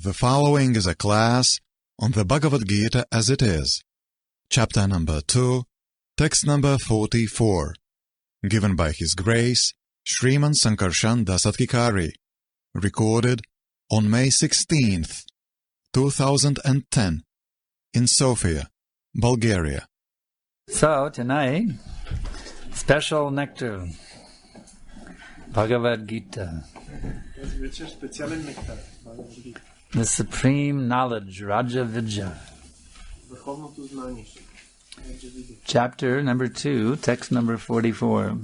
The following is a class on the Bhagavad Gita as it is, chapter number 2, text number 44, given by His Grace Sriman Sankarshan Das Adhikari, recorded on May 16th, 2010, in Sofia, Bulgaria. So tonight, special nectar, Bhagavad Gita. The supreme knowledge, Raja Vidya. Chapter number 2, text number 44.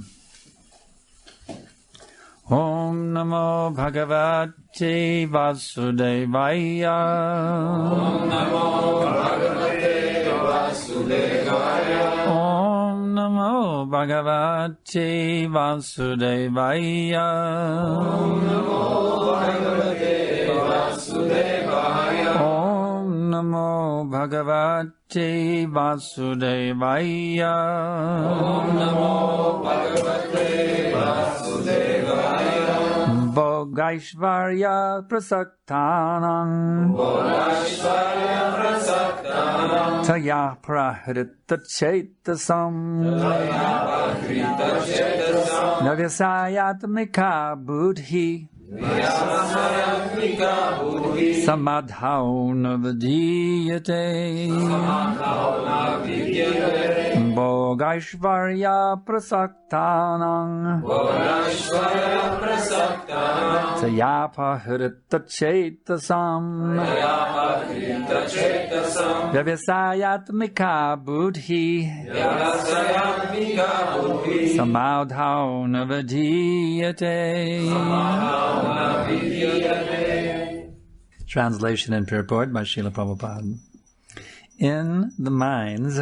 Om Namo Bhagavate Vasudevaya. Om Namo Bhagavate Vasudevaya. Om Namo Bhagavate Vasudevaya. Om Namo Bhagavate Vasudevaya. Om Namo Bhagavate Vasudevaya. Om Namo Bhagavate Vasudevaya. Bhogaishvarya prasaktanam. Bhogaishvarya prasaktanam. Taya prahrita chetasam. Taya prahrita chetasam. Navyasayatmika buddhi. Vyasayatmika buddhi. Samadhau navadiyate. Samadhau navadiyate. Bhogaishvarya prasaktanam. Bhogaishvarya prasaktanam. Taya prahrita chetasam. Taya prahrita chetasam. Vyasayatmika buddhi. Vyasayatmika buddhi. Samadhau navadiyate. Samadhau navadiyate. Translation and purport by Srila Prabhupada. In the minds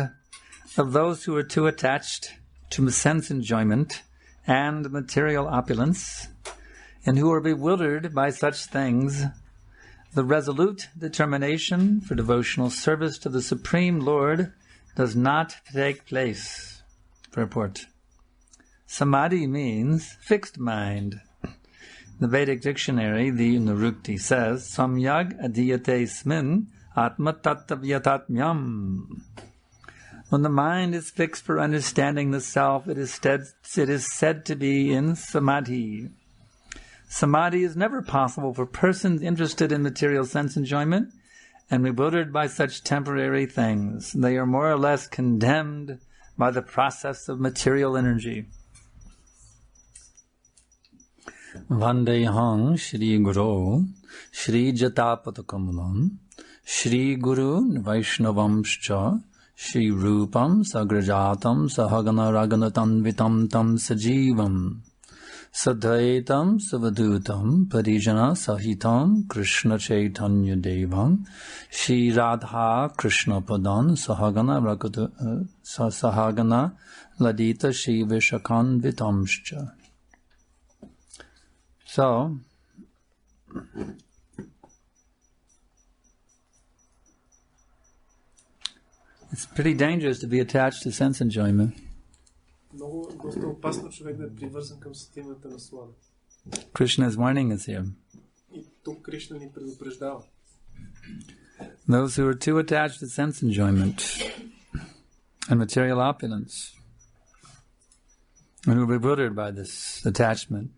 of those who are too attached to sense enjoyment and material opulence, and who are bewildered by such things, the resolute determination for devotional service to the Supreme Lord does not take place. Purport. Samadhi means fixed mind. The Vedic dictionary, the Nirukti, says, Samyag adiyate smin atma tattavyatatmyam. When the mind is fixed for understanding the self, it is said to be in samadhi. Samadhi is never possible for persons interested in material sense enjoyment and bewildered by such temporary things. They are more or less condemned by the process of material energy. Vandehang Shri Guru Shri Jatapatakamulam Shri Guru Vaishnavamscha Shri Rupam Sagrajatam Sahagana Raganatanvitam Tam Sajivam Sadhaitam Savadutam Parijana Sahitam Krishna Chaitanya Devam Shri Radha Krishna Padan Sahagana Ladita Shri Vishakanvitamscha. So, it's pretty dangerous to be attached to sense enjoyment. Krishna is warning us here. Those who are too attached to sense enjoyment and material opulence, and who are bewildered by this attachment,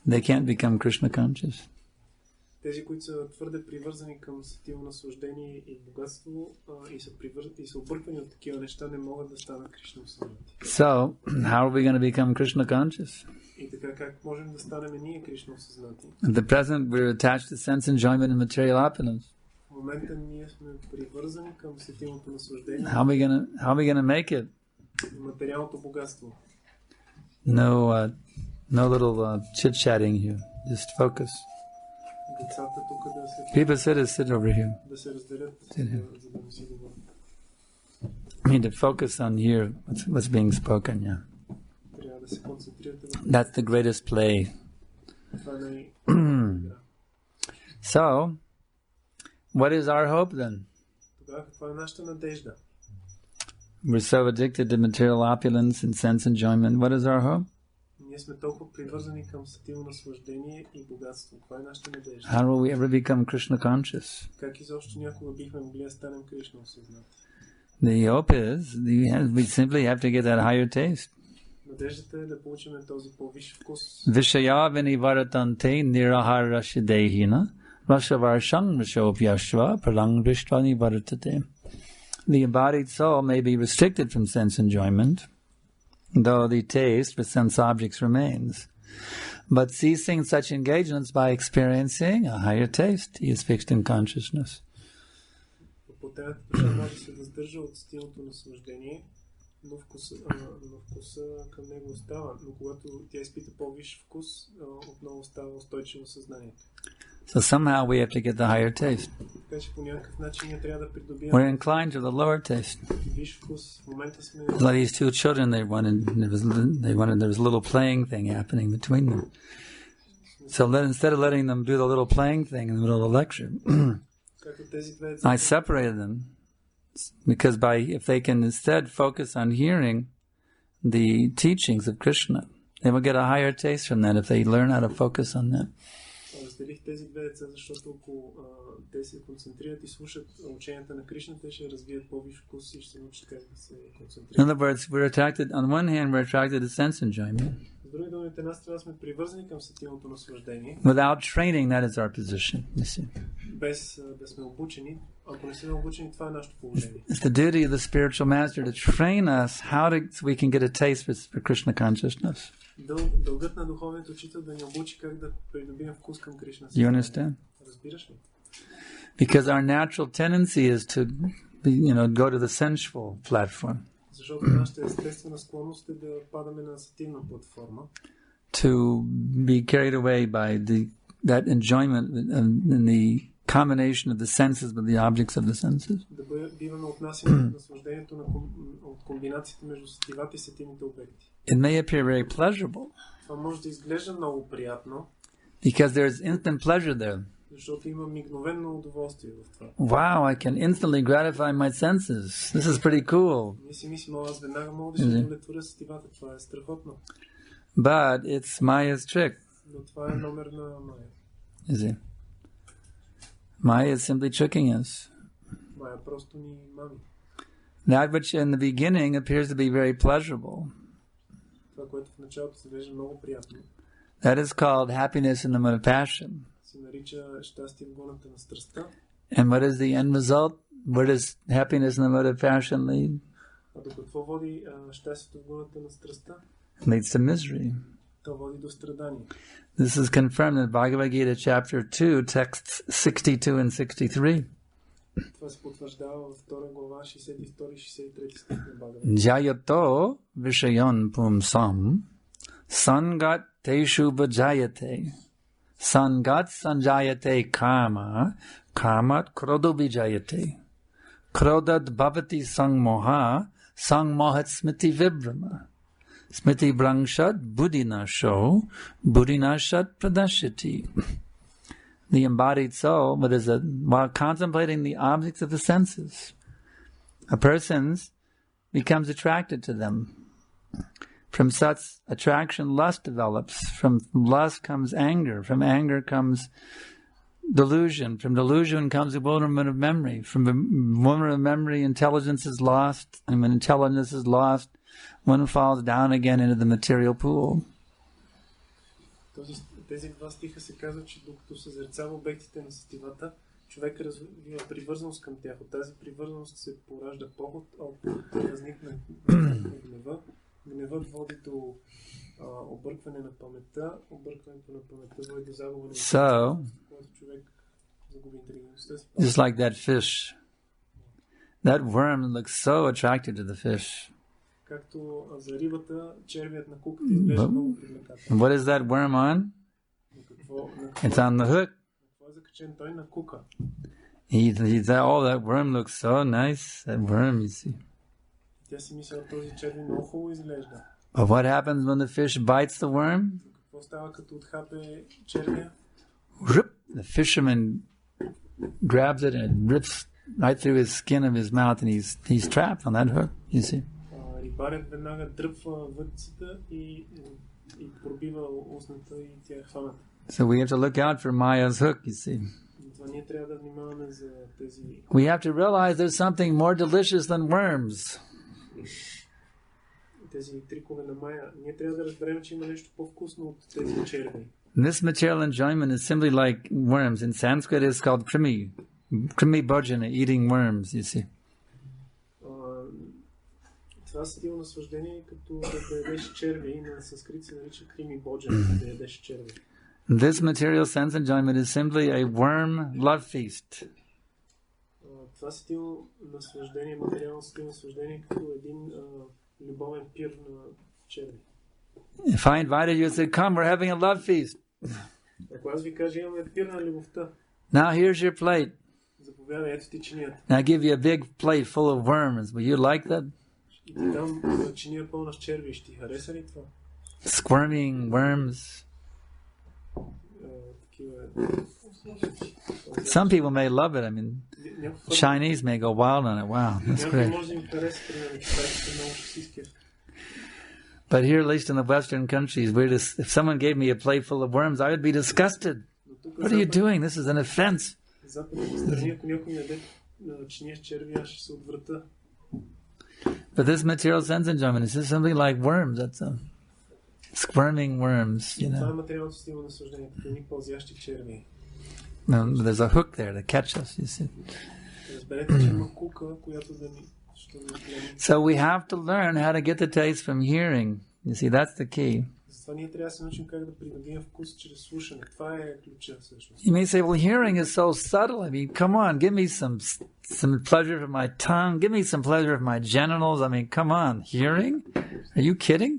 they can't become Krishna conscious. Тези, които са твърде привързани към сетивно наслаждение и богатство и са объркани от такива неща, не могат да станат Кришна осъзнати. So, how are we going to become Krishna conscious? И така как можем да станем ние Кришна осъзнати? At the present, we're attached to sense enjoyment and material opulence. В момента ние сме привързани към сетивното наслаждение. How are we going to make it? Материалното богатство. No little chit-chatting here. Just focus. People sit over here. Sit here. I need to focus on here, what's being spoken, yeah. That's the greatest play. So, what is our hope then? We're so addicted to material opulence and sense enjoyment. What is our hope? Ние сме толкова привързани към сетивно наслаждение и богатство. Това е нашата надежда. How will we ever become Krishna conscious? Как изобщо някога бихме могли да станем Кришна осъзнати? The hope is we simply have to get that higher taste. Надеждата е да получим този по-висш вкус. Vishaya vinivaratante nirahara shidehina rashavarshang vishopyashva pralang drishtva nivaratate. The embodied soul may be restricted from sense enjoyment, though the taste for sense objects remains. But ceasing such engagements by experiencing a higher taste, he is fixed in consciousness. Въплътената душа може да се въздържа от стилното наслаждение, но вкуса към него остава. Но когато тя изпита по-висш вкус, отново остава устойчиво съзнанието. So somehow we have to get the higher taste. Така че по някакъв начин ние трябва да придобием We're inclined to the lower taste. висш вкус. В момента сме... Like these two children, there was a little playing thing happening between them. So instead of letting them do the little playing thing in the middle of the lecture, I separated them because if they can instead focus on hearing the teachings of Krishna, they will get a higher taste from that if they learn how to focus on that. Разделих тези две деца, защото ако те се концентрират и слушат ученията на Кришна, те ще развият по-висш вкус и ще се научат как да се концентрират. In other words, on one hand, we're attracted to sense enjoyment. С други думи, от една страна сме привързани към сетивното наслаждение. Without training, that is our position, you see. Без да сме обучени. Ако не сме обучени, това е нашето положение. It's the duty of the spiritual master to train us so we can get a taste for Krishna consciousness. Дългът на духовният учител да ни обучи как да придобием вкус към Кришна. You understand? Разбираш ли? Because our natural tendency is to, go to the sensual platform. Защото нашата естествена склонност е да падаме на сетивна платформа. To be carried away by that enjoyment in the combination of the senses with the objects of the senses. Да биваме отнасяни от наслаждението от комбинацията между сетивата и сетивните обекти. It may appear very pleasurable. Това може да изглежда много приятно. Because there is instant pleasure there. Защото има мигновено удоволствие в това. Wow, I can instantly gratify my senses. This is pretty cool. Ние си мислим, аз веднага мога да се удовлетворя сетивата. Това е страхотно. But it's Maya's trick. Но това е номер на Майя. You see? Maya is simply tricking us. Майя просто ни мами. That which in the beginning appears to be very pleasurable. Това, което в началото се вижда много приятно. That is called happiness in the mode of passion. Се нарича щастие в гоната на страстта. And what is the end result? Where does happiness in the mode of passion lead? А до какво води щастието в гоната на страстта? It leads to misery. То води до страдание. This is confirmed in Bhagavad Gita chapter 2, texts 62 and 63. Това се потвърждава във втора глава 62 и 63 стих на Бхагавад. Jayato vishayan pumsam sangat teshu bhajayate sangat sanjayate kama kamat krodo vijayate krodad bhavati sangmoha sangmohat smiti vibrama smiti brangshat buddhinasho buddhinashat pradashiti. The embodied soul, while contemplating the objects of the senses, a person becomes attracted to them. From such attraction, lust develops. From lust comes anger. From anger comes delusion. From delusion comes bewilderment of memory. From bewilderment of memory, intelligence is lost. And when intelligence is lost, one falls down again into the material pool. Тези два стиха се казва, че докато съзерцава обектите на сетивата, човек развива привързаност към тях. От тази привързаност се поражда поход, а от възникне гнева. Гневът води до объркване на паметта, объркването на паметта води до загуба на който човек загуби интелигентността си. Just like that fish. That worm looks so attracted to the fish. Както за рибата, червият на куката изглежда много привлекателен. What is that worm on? It's on the hook. He said, oh, that worm looks so nice. That worm, you see. But what happens when the fish bites the worm? The fisherman grabs it and rips right through his skin of his mouth, and he's trapped on that hook, you see. и пробива устната и тя е хваната. So we have to look out for Maya's hook, you see. Затова ние трябва да внимаваме за тези... We have to realize there's something more delicious than worms. Тези трикове на Майя. Ние трябва да разберем, че има нещо по-вкусно от тези черви. This material enjoyment is simply like worms. In Sanskrit it's called krimi bhojana, eating worms, you see. Това стил наслаждение като да ядеш черви и на санскрит се нарича крими боджана, да ядеш черви. This material sense enjoyment is simply a worm love feast. Това стил наслаждение, материално стил наслаждение като един любовен пир на черви. If I invited you and said, come, we're having a love feast. Ако аз ви кажа, имаме пир на любовта. Now here's your plate. Заповядай, ето ти чинията. Now I give you a big plate full of worms. Will you like that? И ти дам чиния пълна с черви. Ще ти хареса ли това? Squirming worms. Some people may love it. I mean, Chinese may go wild on it. Wow, that's great. But here, at least in the Western countries, if someone gave me a plate full of worms, I would be disgusted. What are you doing? This is an offense. But this material sense enjoyment is just something like worms. That's a squirming worms, you know. No, there's a hook there to catch us, you see. So we have to learn how to get the taste from hearing. You see, that's the key. You may say, well, hearing is so subtle. I mean, come on, give me some pleasure from my tongue. Give me some pleasure from my genitals. I mean, come on. Hearing? Are you kidding?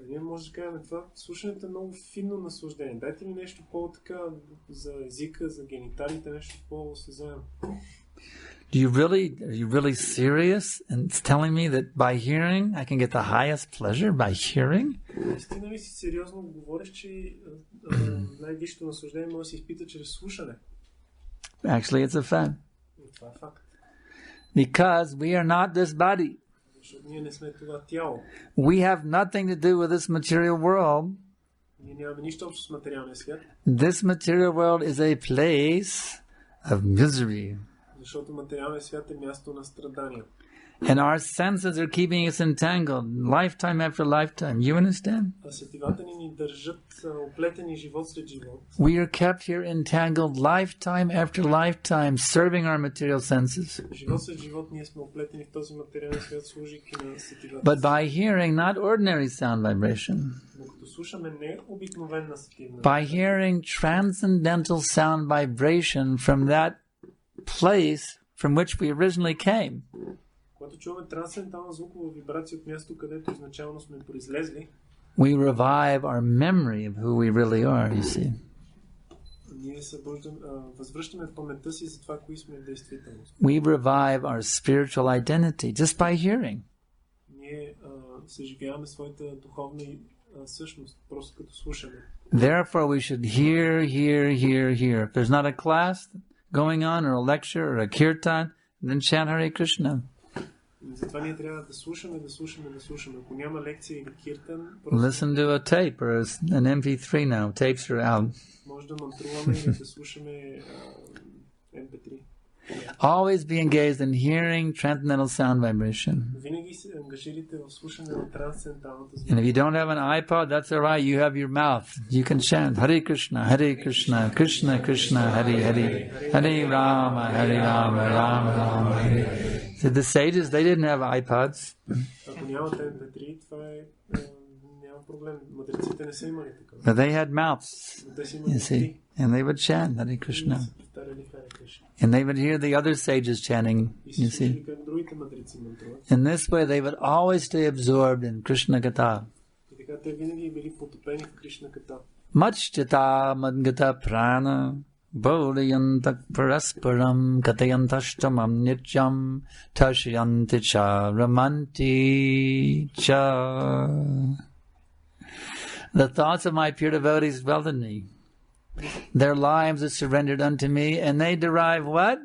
Ние може да кажем това. Слушането е много финно наслаждение. Дайте ми нещо по-така за езика, за гениталите, нещо по-осезаемо. Are you really serious in telling me that by hearing I can get the highest pleasure by hearing? Истина ли си сериозно говориш, че най-висшето наслаждение може да се изпита чрез слушане? Actually, it's a fact. Това е факт. Because we are not this body. Защото ние не сме това тяло. We have nothing to do with this material world. Ние нямаме нищо общо с материалния свят. This material world is a place of misery. Защото материалният свят е място на страдания. And our senses are keeping us entangled, lifetime after lifetime. You understand? А сетивата ни държат оплетени живот след живот. We are kept here entangled lifetime after lifetime, serving our material senses. Живот след живот ние сме оплетени в този материален свят, служейки на сетивата. But by hearing not ordinary sound vibration. Но като слушаме не обикновена сетивна. By hearing transcendental sound vibration from that place from which we originally came. Когато чуваме трансцендентална звукова вибрация от място, където изначално сме произлезли, we revive our memory of who we really are, you see. Ние възвръщаме паметта си за това, кои сме в действителност. We revive our spiritual identity just by hearing. Ние съживяваме своята духовна същност, просто като слушаме. Therefore we should hear. If there's not a class going on, or a lecture, or a kirtan, then chant Hare Krishna. Затова ние трябва да слушаме. Ако няма лекция или киртан, listen to a tape or an MP3 now. Tapes are out. Може да мантруваме или да слушаме MP3. Always be engaged in hearing transcendental sound vibration. Винаги се ангажирайте в слушане на трансценденталната звук. And if you don't have an iPod, that's all right. You have your mouth. You can chant Hare Krishna, Krishna Krishna, Hare Hare, Hare Rama, Rama Rama, Hare. So the sages, they didn't have iPods. Ако нямате MP3, това е няма проблем. Мъдреците не са имали такова. But they had mouths, you see, and they would chant Hare Krishna. And they would hear the other sages chanting, you see. In this way, they would always stay absorbed in Krishna Katha. Machchita madgata prana bodhayantak parasparam katayantashtamam nityam tashyanti cha ramanti cha. The thoughts of my pure devotees dwelt in me. Their lives are surrendered unto me, and they derive what?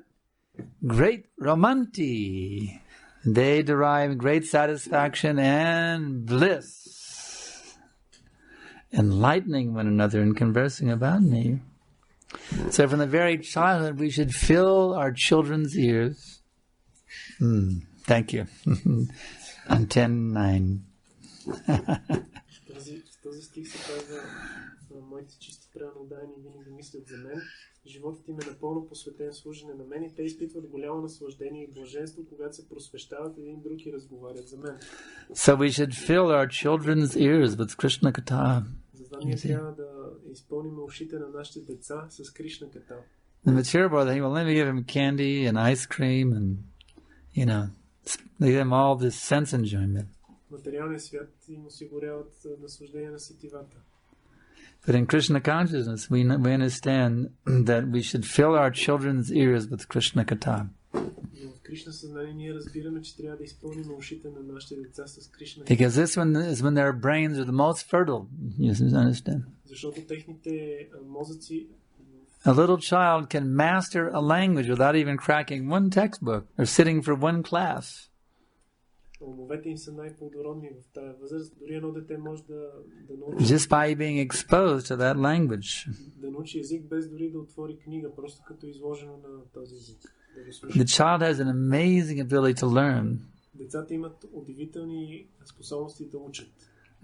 Great romanti. They derive great satisfaction and bliss. enlightening one another and conversing about me. So from the very childhood, we should fill our children's ears. Thank you. On 10:9. В този стих се казва, моите чисти преданодайни винаги мислят за мен. Животът им е напълно посветен служене на мен и те изпитват голямо наслаждение и блаженство, когато се просвещават един друг и разговарят за мен. So we should fill our children's ears with Krishna Katha. Затова ние трябва да изпълним ушите на нашите деца с Кришна Ката. The material world, they will let me give him candy and ice cream and, they give them all this sense enjoyment. Материалният свят им осигуряват наслаждение на сетивата. But in Krishna consciousness, we understand that we should fill our children's ears with Krishna Katha. Но в Кришна съзнание ние разбираме, че трябва да изпълним ушите на нашите деца с Кришна. Because this one is when their brains are the most fertile. You understand? Защото техните мозъци. A little child can master a language without even cracking one textbook or sitting for one class. Умовете им са най-плодородни в тази възраст. Дори едно дете може да научи. Just by being exposed to that language. Да научи език без дори да отвори книга, просто като изложено на този език. The child has an amazing ability to learn. Децата имат удивителни способности да учат.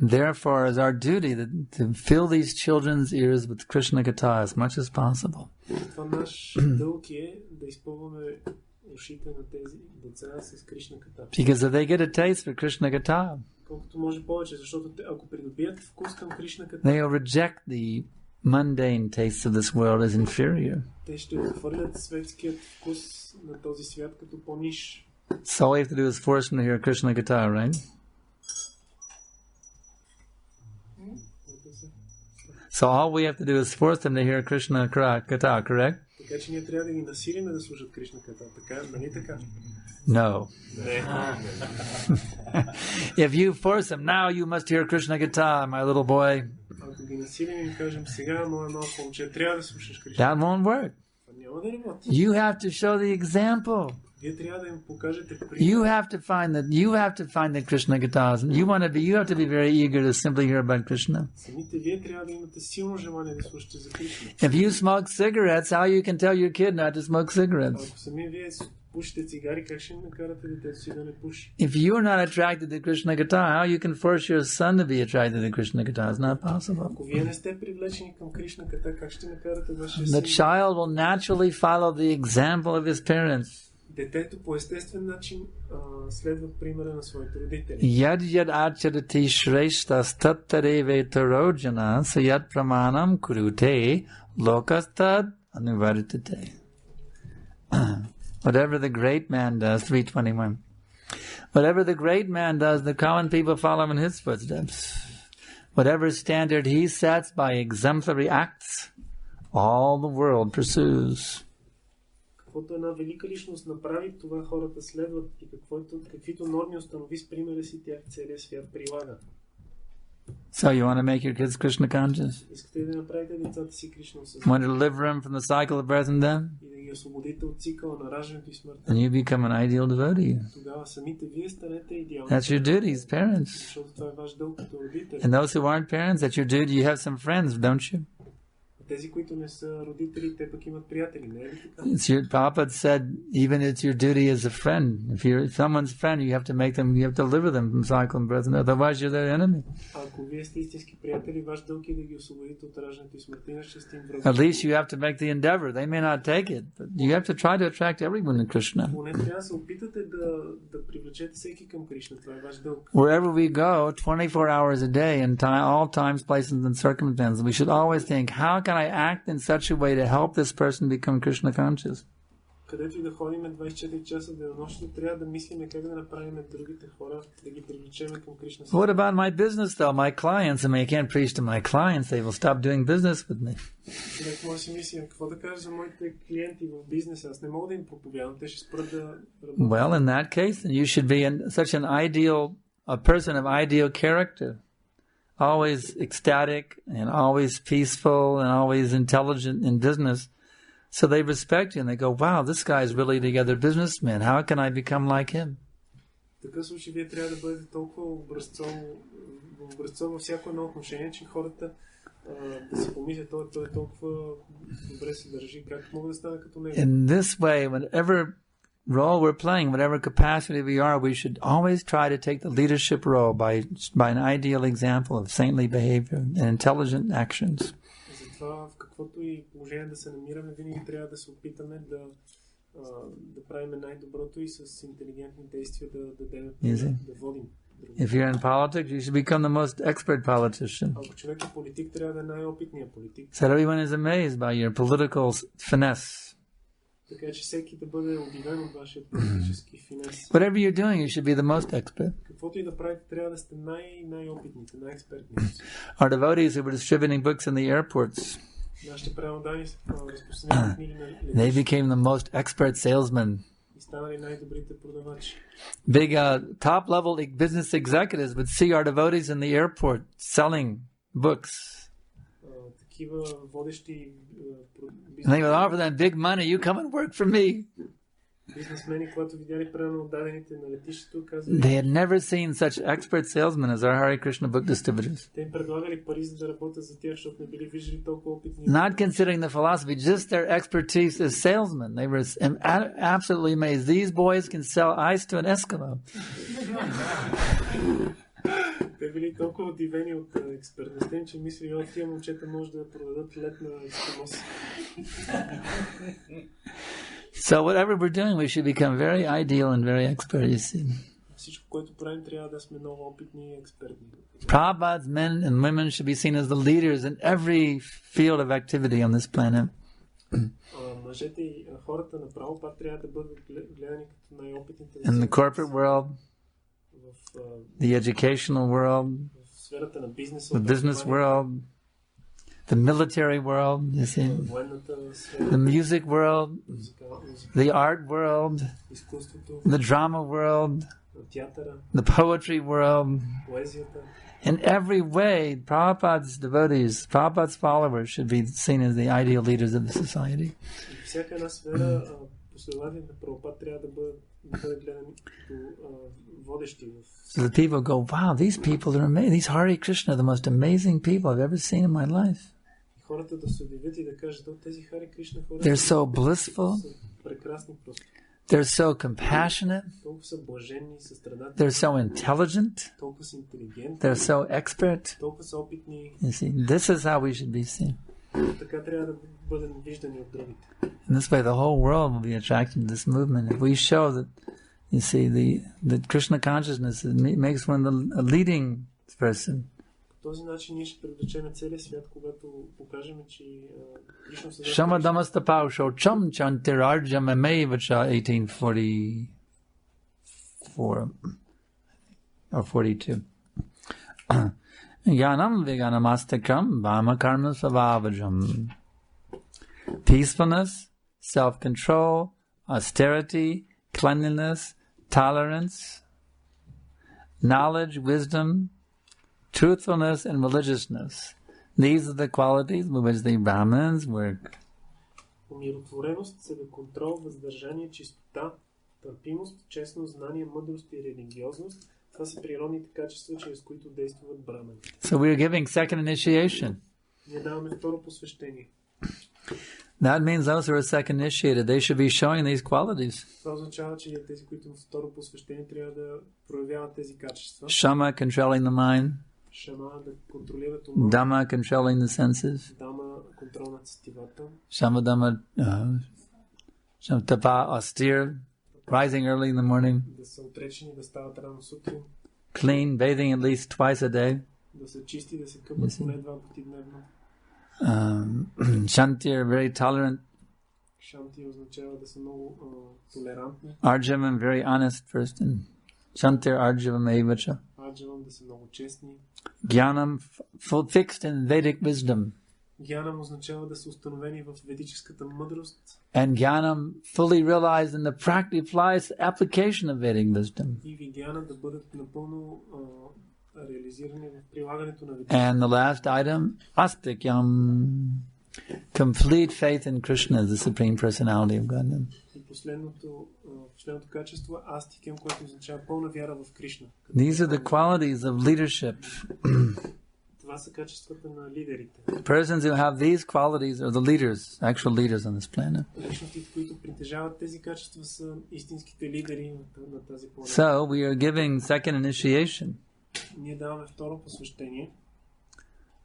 Therefore, it's our duty to fill these children's ears with Krishna Katha as much as possible. Това наш дълг е да изпълваме ушите на тези деца с Кришна Ката. Because if they get a taste for Krishna Katha, колкото може повече, защото ако придобият вкус към Кришна Ката, they'll reject the mundane tastes of this world as inferior. Те ще отхвърлят светският вкус на този свят като по-ниш. So all we have to do is force them to hear Krishna Katha, right? So all we have to do is force them to hear Krishna Katha, correct? Така че ние трябва да ги насилиме да слушат Кришна Ката. Така, нали така? No. If you force them, now you must hear Krishna Katha, my little boy. Ако ги насилиме и им кажем сега, моя малко момче, трябва да слушаш Кришна. That won't work. Няма да работи. You have to show the example. Вие трябва да им покажете пример. You have to find the Krishna Kathas. You have to be very eager to simply hear about Krishna. Самите вие трябва да имате силно желание да слушате за Кришна. If you smoke cigarettes, how you can tell your kid not to smoke cigarettes? Ако сами вие пушите цигари, как ще накарате детето си да не пуши? If you are not attracted to Krishna Katha, how you can force your son to be attracted to Krishna Katha? It's not possible. Ако вие не сте привлечени към Кришна Ката, как ще накарате вашия син? The child will naturally follow the example of his parents. Детето по естествен начин следва примера на своите родители. Yad acharati shreshtas tattarevetarojana sayat pramanam kurute lokastad anuvartate. Whatever the great man does, 321. Whatever the great man does, the common people follow in his footsteps. Whatever standard he sets by exemplary acts, all the world pursues. Каквото една велика личност направи, това хората следват и каквито норми установи с примера си, тях целият свят прилага. So you want to make your kids Krishna conscious? Искате да направите децата си Кришна осъзнати? Want to deliver them from the cycle of birth and death? И да ги освободите от цикъла на раждането и смъртта. And you become an ideal devotee. Тогава самите вие станете идеални. That's your duty as parents. Защото това е ваш дълг като родители. And those who aren't parents, that's your duty. You have some friends, don't you? Тези, които не са родители, те пък имат приятели, не е ли така? Papa said, even it's your duty as a friend. If you're someone's friend, you have to deliver them from cycle and birth, and otherwise you're their enemy. Ако вие сте истински приятели, ваш дълг е да ги освободите от раждането и смъртта, иначе сте им врагове. At least you have to make the endeavor. They may not take it, but you have to try to attract everyone to Krishna. Поне трябва да се опитате да привлечете всеки към Кришна. Това е ваш дълг. Wherever we go, 24 hours a day, in all times, places, and circumstances, we should always think, how can I act in such a way to help this person become Krishna conscious? Където и да ходим 24 часа денонощно, трябва да мислим как да направим другите хора, да ги привлечем към Кришна. What about my business though? My clients, I mean, I can't preach to my clients. They will stop doing business with me. Човек може да си мисли, какво да кажа за моите клиенти в бизнеса? Аз не мога да им проповядвам, те ще спрат да работят. Well, in that case, then you should be such a person of ideal character. Always ecstatic and always peaceful and always intelligent in business. So they respect you and they go, wow, this guy's really together businessman. How can I become like him? В такъв случай вие трябва да бъдете толкова образцово във всяко едно отношение, че хората да си помислят, той е толкова добре се държи, как мога да стана като него. In this way, whatever role we're playing, whatever capacity we are, we should always try to take the leadership role by an ideal example of saintly behavior and intelligent actions. Затова в каквото и положение да се намираме, винаги трябва да се опитаме да правим най-доброто и с интелигентни действия да водим. If you're in politics, you should become the most expert politician. Ако човек е политик, трябва да е най-опитният политик. So everyone is amazed by your political finesse. Така че всеки да бъде удивен от вашия политически финес. Whatever you're doing, you should be the most expert. Каквото и да правите, трябва да сте най-опитните, най-експертните. Our devotees who were distributing books in the airports, нашите преодани разпространява книги на летища. they became the most expert salesmen. И станали най-добрите продавачи. Big top-level business executives would see our devotees in the airport selling books. Такива водещи And they would offer them big money. You come and work for me. бизнесмени, когато видяли правилно отдадените на летището, казали, They had never seen such expert salesmen as our Hare Krishna book distributors. те им предлагали пари за да работят за тях, защото не били виждали толкова опитни. Not considering the philosophy, just their expertise as salesmen. They were absolutely amazed. These boys can sell ice to an Eskimo. Те били толкова удивени от експертността им, че мислили, тия момчета може да продадат лед на ескимос. So whatever we're doing, we should become very ideal and very expert, you see. Всичко, което правим, трябва да сме много опитни и експертни. Prabhupada's men and women should be seen as the leaders in every field of activity on this planet. Мъжете и хората на Прабхупада трябва да бъдат гледани като най-опитните. In the corporate world, the educational world, the business world, the military world, you see, the music world, the art world, the drama world, the poetry world. In every way, Prabhupada's devotees, Prabhupada's followers should be seen as the ideal leaders of the society. So the people go, wow, these people are amazing. These Hare Krishna are the most amazing people I've ever seen in my life. They're so blissful. They're so compassionate. They're so intelligent. They're so expert. You see, this is how we should be seen. In this way, the whole world will be attracted to this movement. If we show that, you see, the Krishna consciousness makes one a leading person. Shamadamastapau Cham Chantirarjam Amevacha 1844 or 42. Yanam Viganamastakam Vama Karma Savavajam. Peacefulness, self-control, austerity, cleanliness, tolerance, knowledge, wisdom, truthfulness, and religiousness. These are the qualities with which the Brahmins work. Умиротвореност, себеконтрол, въздържание, чистота, търпимост, честност, знание, мъдрост и религиозност. Това са природните качества, чрез които действат брамани. So we are giving second initiation. Ние даваме второ посвещение. That means those who are second initiated, they should be showing these qualities. Това означава, че тези, които имат второ посвещение, трябва да проявяват тези качества. Shama, controlling the mind. Шама, да контролират ума. Dhamma, controlling the senses. Дама, контрол над сетивата. Shama Dhamma, Tapa, austere, rising early in the morning. Да са отречени, да стават рано сутрин. Clean, bathing at least twice a day. Да се чисти, да се къпат поне 2 пъти дневно. Shanti are very tolerant. Shanti означава да са много толерантни. Arjavam, very honest person. Shantir Arjavam Evacha. Arjavam, да са много честни. Jnanam, fixed in Vedic wisdom. Гьянам означава да са установени в ведическата мъдрост. And Jnanam fully realized in the practice application of Vedic wisdom. И вигяна да бъдат напълно реализирани в прилагането на And the last item, Astikyam, complete faith in Krishna as the Supreme Personality of Godhead. И последното качество е астикем, което означава пълна вяра в Кришна. These are the qualities of leadership. Това са качествата на лидерите. Persons who have these qualities are the leaders, actual leaders on this planet. Личностите, които притежават тези качества, са истинските лидери на тази планета. So we are giving second initiation Ние даваме второ посвещение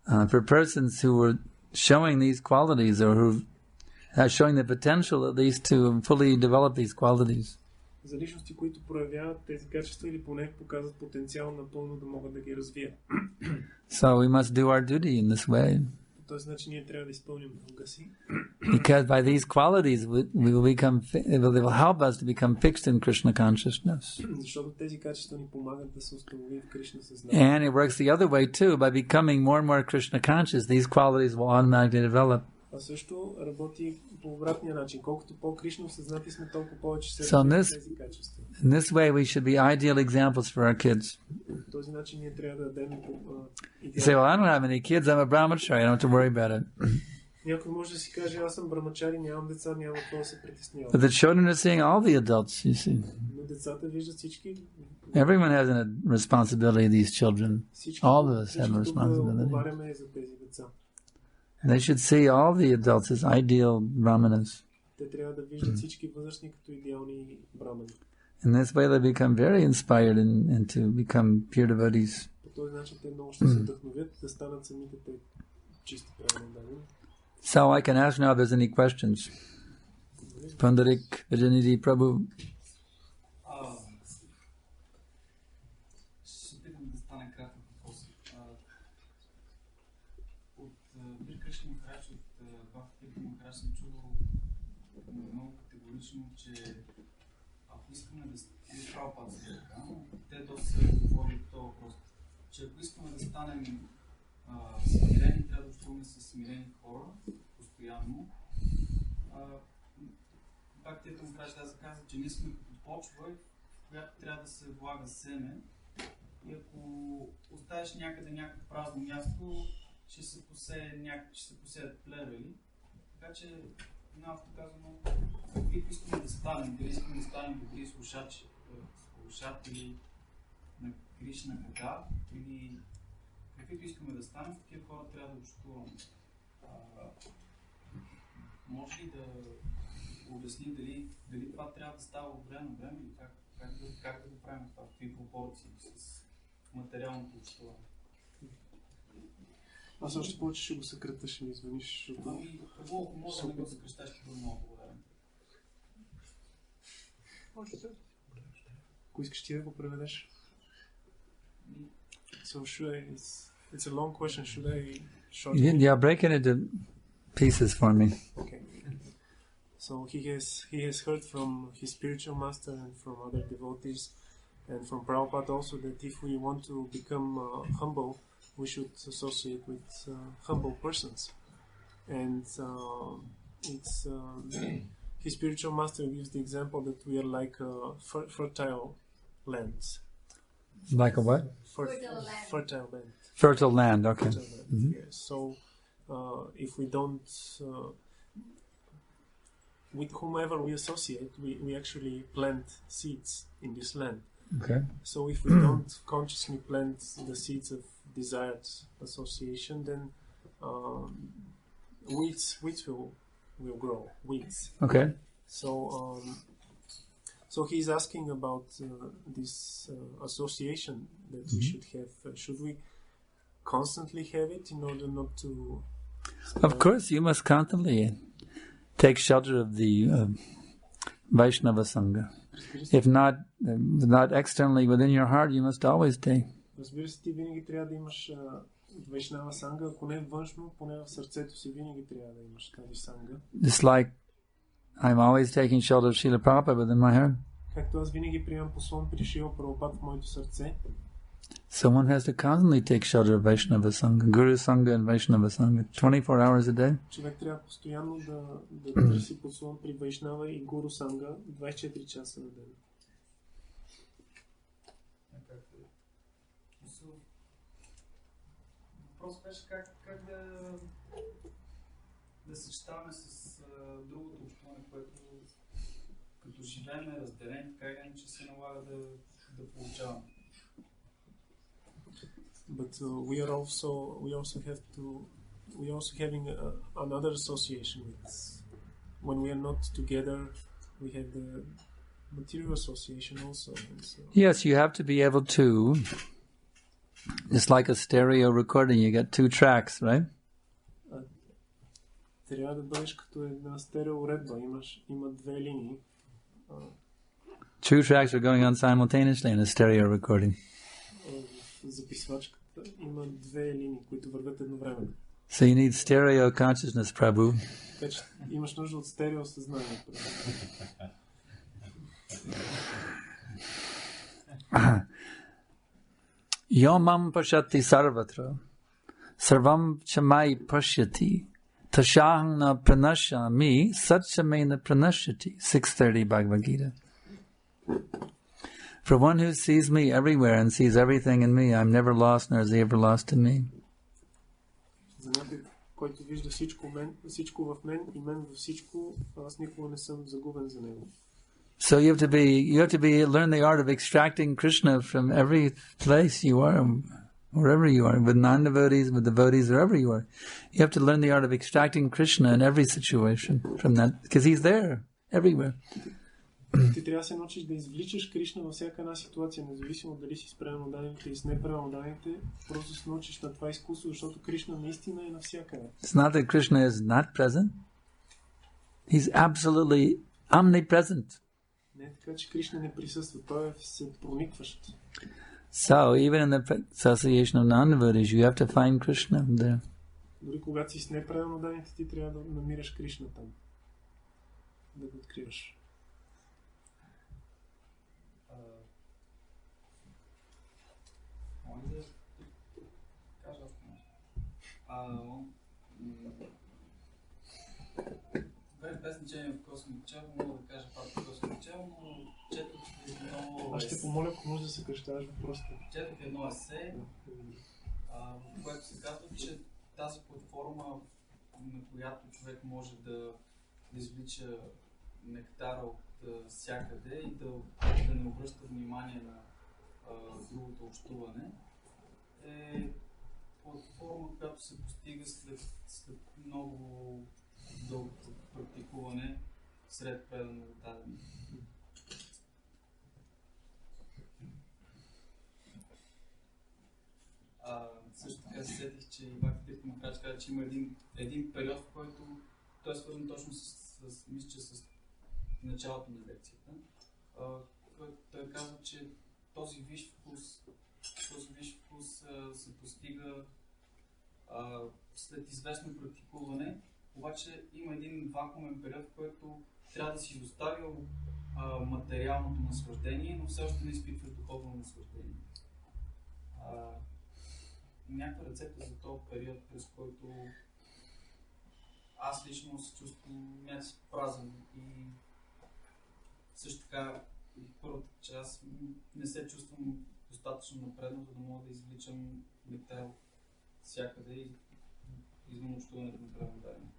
for persons who were showing these qualities or who are showing the potential at least to fully develop these qualities. за личности, които проявяват тези качества или поне показват потенциал напълно да могат да ги развият. So we must do our duty in this way. По този начин ние трябва да изпълним дълга си. Because by these qualities we will become, they will help us to become fixed in Krishna consciousness. Защото тези качества ни помагат да се установим в Кришна съзнание. And it works the other way too. By becoming more and more Krishna conscious, these qualities will automatically develop. А също работи по обратния начин. Колкото по-Кришна осъзнати сме, толкова повече се So тези качества. in this way we should be ideal examples for our kids. По този начин ние трябва да дадем You say, well, I don't have any kids. I'm a brahmachari. I don't have to worry about it. Някой може да си каже, аз съм брамачари, нямам деца, няма какво да се притеснявам. But the children are seeing all the adults, you see. Но децата виждат всички. Everyone has a responsibility, these children. All of us have a responsibility. Отговаряме за тези деца. They should see all the adults as ideal brahmanas. Те трябва да виждат всички възрастни като идеални брамани. In this way they become very inspired and to become pure devotees. По този начин те много ще се вдъхновят да станат самите те чисти преданни. So I can ask now if there's any questions. Pundarik Vijayanidhi Prabhu. Ще питам да стане кратък въпрос. От Бир Кришна Махарадж, от Бхакти Махарадж съм чувал много категорично, че ако искаме да стане Прабхупад, те доста са говорили по този въпрос, че ако искаме да станем смирени, трябва да общуваме с смирени хора постоянно. Бхакти Махарадж да се казва, че ние сме като почва, в която трябва да се влага семе. И ако оставиш някъде някакво празно място, ще се посеят плевели. Така че, малко казано, каквито искаме да станем, дали искаме да станем добри слушатели на Кришна Ката, или каквито искаме да станем, такива хора трябва да общуваме. Може ли да обясни дали това трябва да става от време на време или как да го правим това, в какви пропорции с материалното общуване? Аз още повече ще го съкратя, ще ми извиниш. Ако може да не го съкръщаш, ще бъда много благодарен. Ако искаш ти да го преведеш. So it's a long question, should I shorten it? Yeah, break it into pieces for me. Okay. So he has heard from his spiritual master and from other devotees and from Prabhupada also that if we want to become humble, we should associate with humble persons. And his spiritual master gives the example that we are like fertile lands. Like a what? Fertile land. Fertile land, okay. Fertile land, yes. So if we don't, with whomever we associate, we actually plant seeds in this land. Okay. So if we don't consciously plant the seeds of desired association, then weeds will grow. Weeds. Okay. So he's asking about this association that we should have. Should we constantly have it in order not to? Of course, you must constantly take shelter of the Vaishnava Sangha. If not externally within your heart, you must always take. Разбира се, ти винаги трябва да имаш Вайшнава санга, ако не външно, поне в сърцето си винаги трябва да имаш тази санга. Just like I'm always taking shelter of Srila Prabhupada within my heart. Както аз винаги приемам послон при Шрила Прабхупад в моето сърце. Someone has to constantly take shelter of Vaishnava Sangha, Guru Sangha and Vaishnava Sangha, 24 hours a day. Човек трябва постоянно да търси послон при Вайшнава и Гуру Санга 24 часа на ден. Въпрос беше как да съчетаваме с другото общуване, което живеем разделени, така или иначе се налага да получаваме. But we also having another association with, when we are not together, we have the material association also. So. Yes, you have to be able to, it's like a stereo recording, you get two tracks, right? Трябва да бъдеш като една стереоуредба, има две линии. Two tracks are going on simultaneously in a stereo recording. Записвачката има две линии, които вървят едновременно. So you need stereo consciousness, Prabhu. Така че имаш нужда от стерео съзнание. Yomam pashati sarvatra, sarvam chamai pashyati, tashahang na pranashami, satchame na pranashyati. 6:30 Bhagavad Gita. For one who sees me everywhere and sees everything in me, I'm never lost, nor is he ever lost in me. За някой, който вижда всичко в мен и мен във всичко, аз никога не съм загубен за него. So you have to learn the art of extracting Krishna from every place you are, wherever you are, with non-devotees, with devotees, wherever you are. You have to learn the art of extracting Krishna in every situation from that, because he's there, everywhere. Ти трябва да се научиш да извличаш Кришна във всяка една ситуация, независимо дали си с правилноданите или с неправилноданите, просто се научиш на това изкуство, защото Кришна наистина е навсякъде. It's not that Krishna is not present. He's absolutely omnipresent. Не така, че Кришна не присъства, той е всепроникващ. So, even in the association of non-devotees, you have to find Krishna there. Дори когато си с неправилноданите, ти трябва да намираш Кришна там. Да го откриваш. Без значение в какво съм учил, мога да кажа пак какво съм учил, но четох едно... Аз ще помоля, ако може да съкръщаваш въпросите. Четох едно есе, в което се казва, че тази платформа, на която човек може да извлича нектара от всякъде и да не обръща внимание на другото общуване, е платформа, която се постига след много дълго практикуване сред предано дадени. Също така се сетих, че Бхакти Махарадж каза, че има един период, в който той е свързан точно мисля, че с началото на лекцията. Той казва, че този висш вкус се постига след известно практикуване, обаче има един вакуумен период, в който трябва да си доставил материалното наслаждение, но все още не изпитваш духовно наслаждение. Някаква рецепта за този период, през който аз лично се чувствам някакси празен и също така първата част не се чувствам достатъчно напредно, за да мога да извличам нектар всякъде и извън общуването на правилно.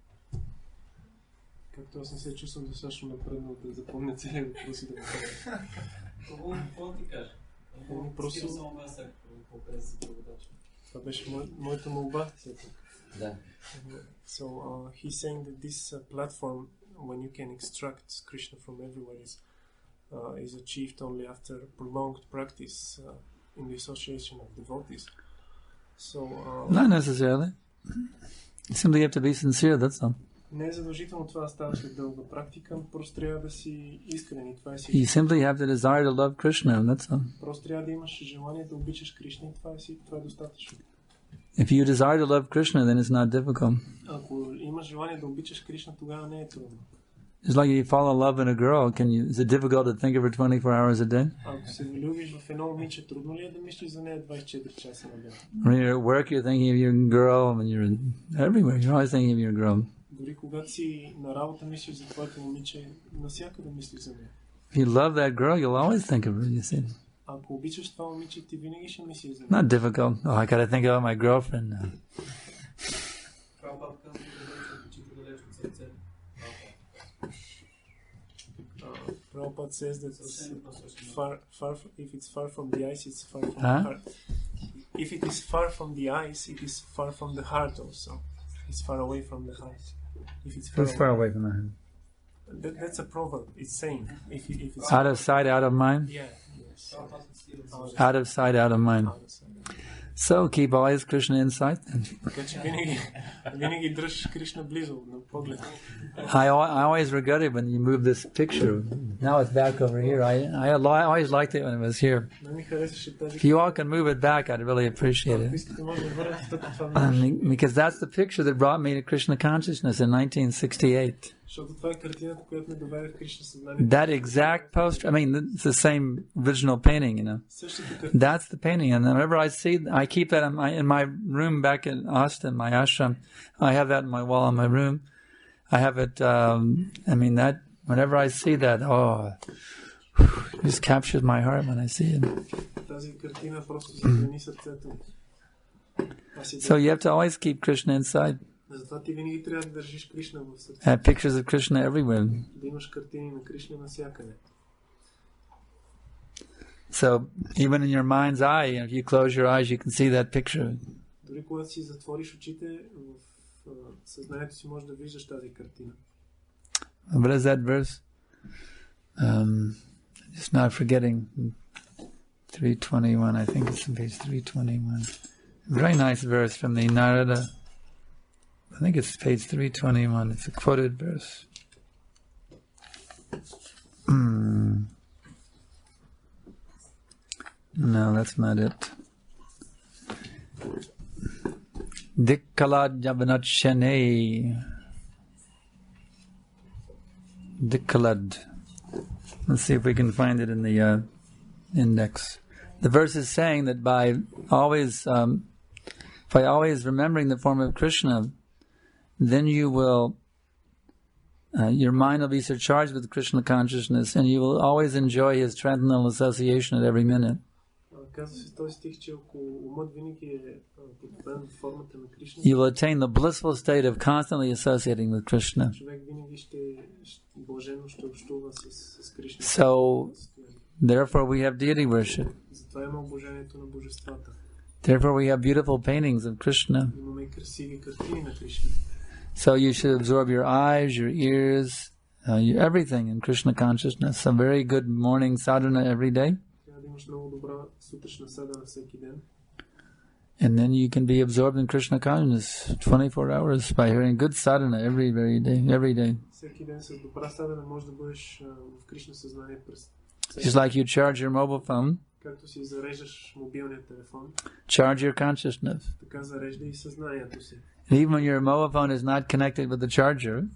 Както аз не се чувствам достатъчно напредно да запомня целият въпрос и да го кажа. Какво ти кажа? Просто само аз по-през за преводача. Това беше моята молба. Да. So he's saying that this platform, when you can extract Krishna from everywhere, is achieved only after prolonged practice in the association of devotees. So not necessarily. You simply have to be sincere, that's all. Не е задължително това да става след дълга практика, просто трябва да си искрен и това е си. You simply have the desire to love Krishna, that's all. Просто трябва да имаш желание да обичаш Кришна и това е достатъчно. If you desire to love Krishna, then it's not difficult. Ако имаш желание да обичаш Кришна, тогава не е трудно. It's like you fall in love in a girl. Is it difficult to think of her 24 hours a day? Ако се влюбиш в едно момиче, трудно ли е да мислиш за нея 24 часа на ден? When you're at work, you're thinking of your girl. When you're everywhere, you're always thinking of your girl. Дори когато си на работа мислиш за твоето момиче, навсякъде мислиш за нея. If you love that girl, you'll always think of her, you see. Ако обичаш това момиче, ти винаги ще мислиш за нея. Not difficult. Oh, I gotta think about my girlfriend now. Prabhupada says that it's if it's far from the eyes, it's far from the heart. If it is far from the eyes, it is far from the heart also. It's far away from the heart. If it's far away from the heart. That's a proverb. It's saying if it's out of sight, out of mind. Yeah. Yes. Out of sight, out of mind. So keep always Krishna in sight. I always regret it when you move this picture. Now it's back over here. I always liked it when it was here. If you all can move it back, I'd really appreciate it. Because that's the picture that brought me to Krishna consciousness in 1968. That exact poster, it's the same original painting, That's the painting, and whenever I see, I keep that in my room back in Austin, my ashram. I have that in my wall in my room. I have it, that, whenever I see that, it just captures my heart when I see it. So you have to always keep Krishna inside. Have pictures of Krishna everywhere. So even in your mind's eye, if you close your eyes, you can see that picture. What is that verse? Just not forgetting. 321, I think it's on page 321. Very nice verse from the Narada. I think it's page 321. It's a quoted verse. No, that's not it. Dikkalad Javanachane. Dikkalad. Let's see if we can find it in the index. The verse is saying that by always remembering the form of Krishna, then you will, your mind will be surcharged with Krishna consciousness, and you will always enjoy his transcendental association at every minute. You will attain the blissful state of constantly associating with Krishna. So, therefore we have deity worship. Therefore we have beautiful paintings of Krishna. So you should absorb your eyes, your ears, everything in Krishna consciousness. A very good morning sadhana every day. And then you can be absorbed in Krishna consciousness 24 hours by hearing good sadhana every day. Just like you charge your mobile phone, charge your consciousness. And even when your mobile phone is not connected with the charger,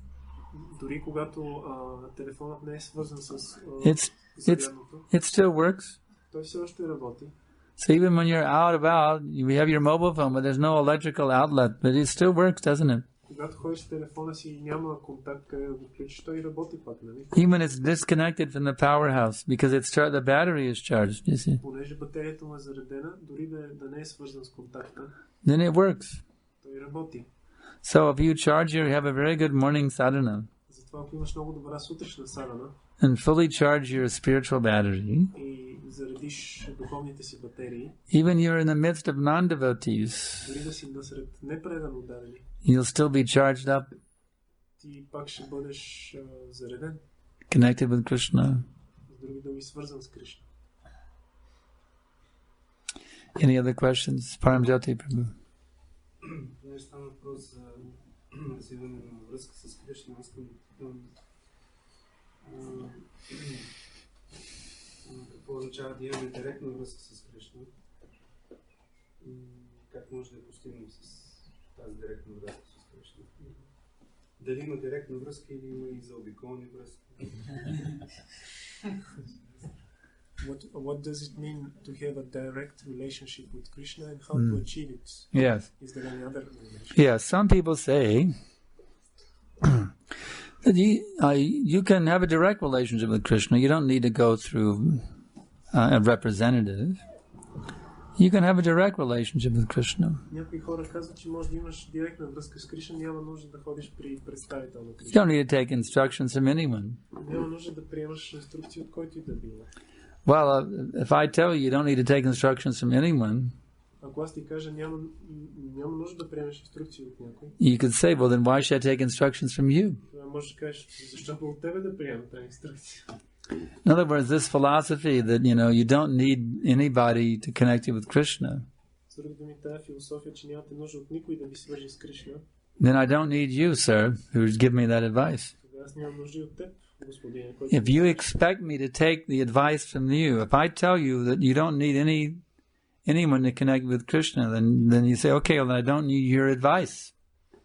it still works. So even when you're out about, you have your mobile phone, but there's no electrical outlet, but it still works, doesn't it? Even when it's disconnected from the powerhouse, because the battery is charged, you see. Then it works. So if you charge you have a very good morning sadhana, and fully charge your spiritual battery, even you're in the midst of non-devotees, you'll still be charged up, connected with Krishna. Any other questions? Paramjyoti Prabhu. Какво означава да имаме директна връзка с Кришна? Как може да я постигнем с тази директна връзка с Кришна? Дали има директна връзка или има и заобиколни връзки? What does it mean to have a direct relationship with Krishna, and how to achieve it? Yes. Is there any other relationship? Yes, some people say that you can have a direct relationship with Krishna. You don't need to go through a representative. You can have a direct relationship with Krishna. Някои хора казват, че може да имаш директна връзка с Кришна, няма нужда да ходиш при представител на You Кришна. don't need to take instructions from anyone. Няма нужда да приемаш инструкции от който и да било. Well, if I tell you don't need to take instructions from anyone, Ако аз ти кажа, няма нужда да приемеш инструкции от някой, you could say, well, then why should I take instructions from you? тогава можеш да кажеш, защо от тебе да приема тази инструкция? In other words, this philosophy that, you don't need anybody to connect you with Krishna, С други думи, тази философия, че нямате нужда от никой да ви свържи с Кришна, then I don't need you, sir, who's given me that advice. тогава аз нямам нужда и от теб, господине. If you expect me to take the advice from you, if I tell you that you don't need anyone to connect with Krishna, then you say, okay, well, then I don't need your advice.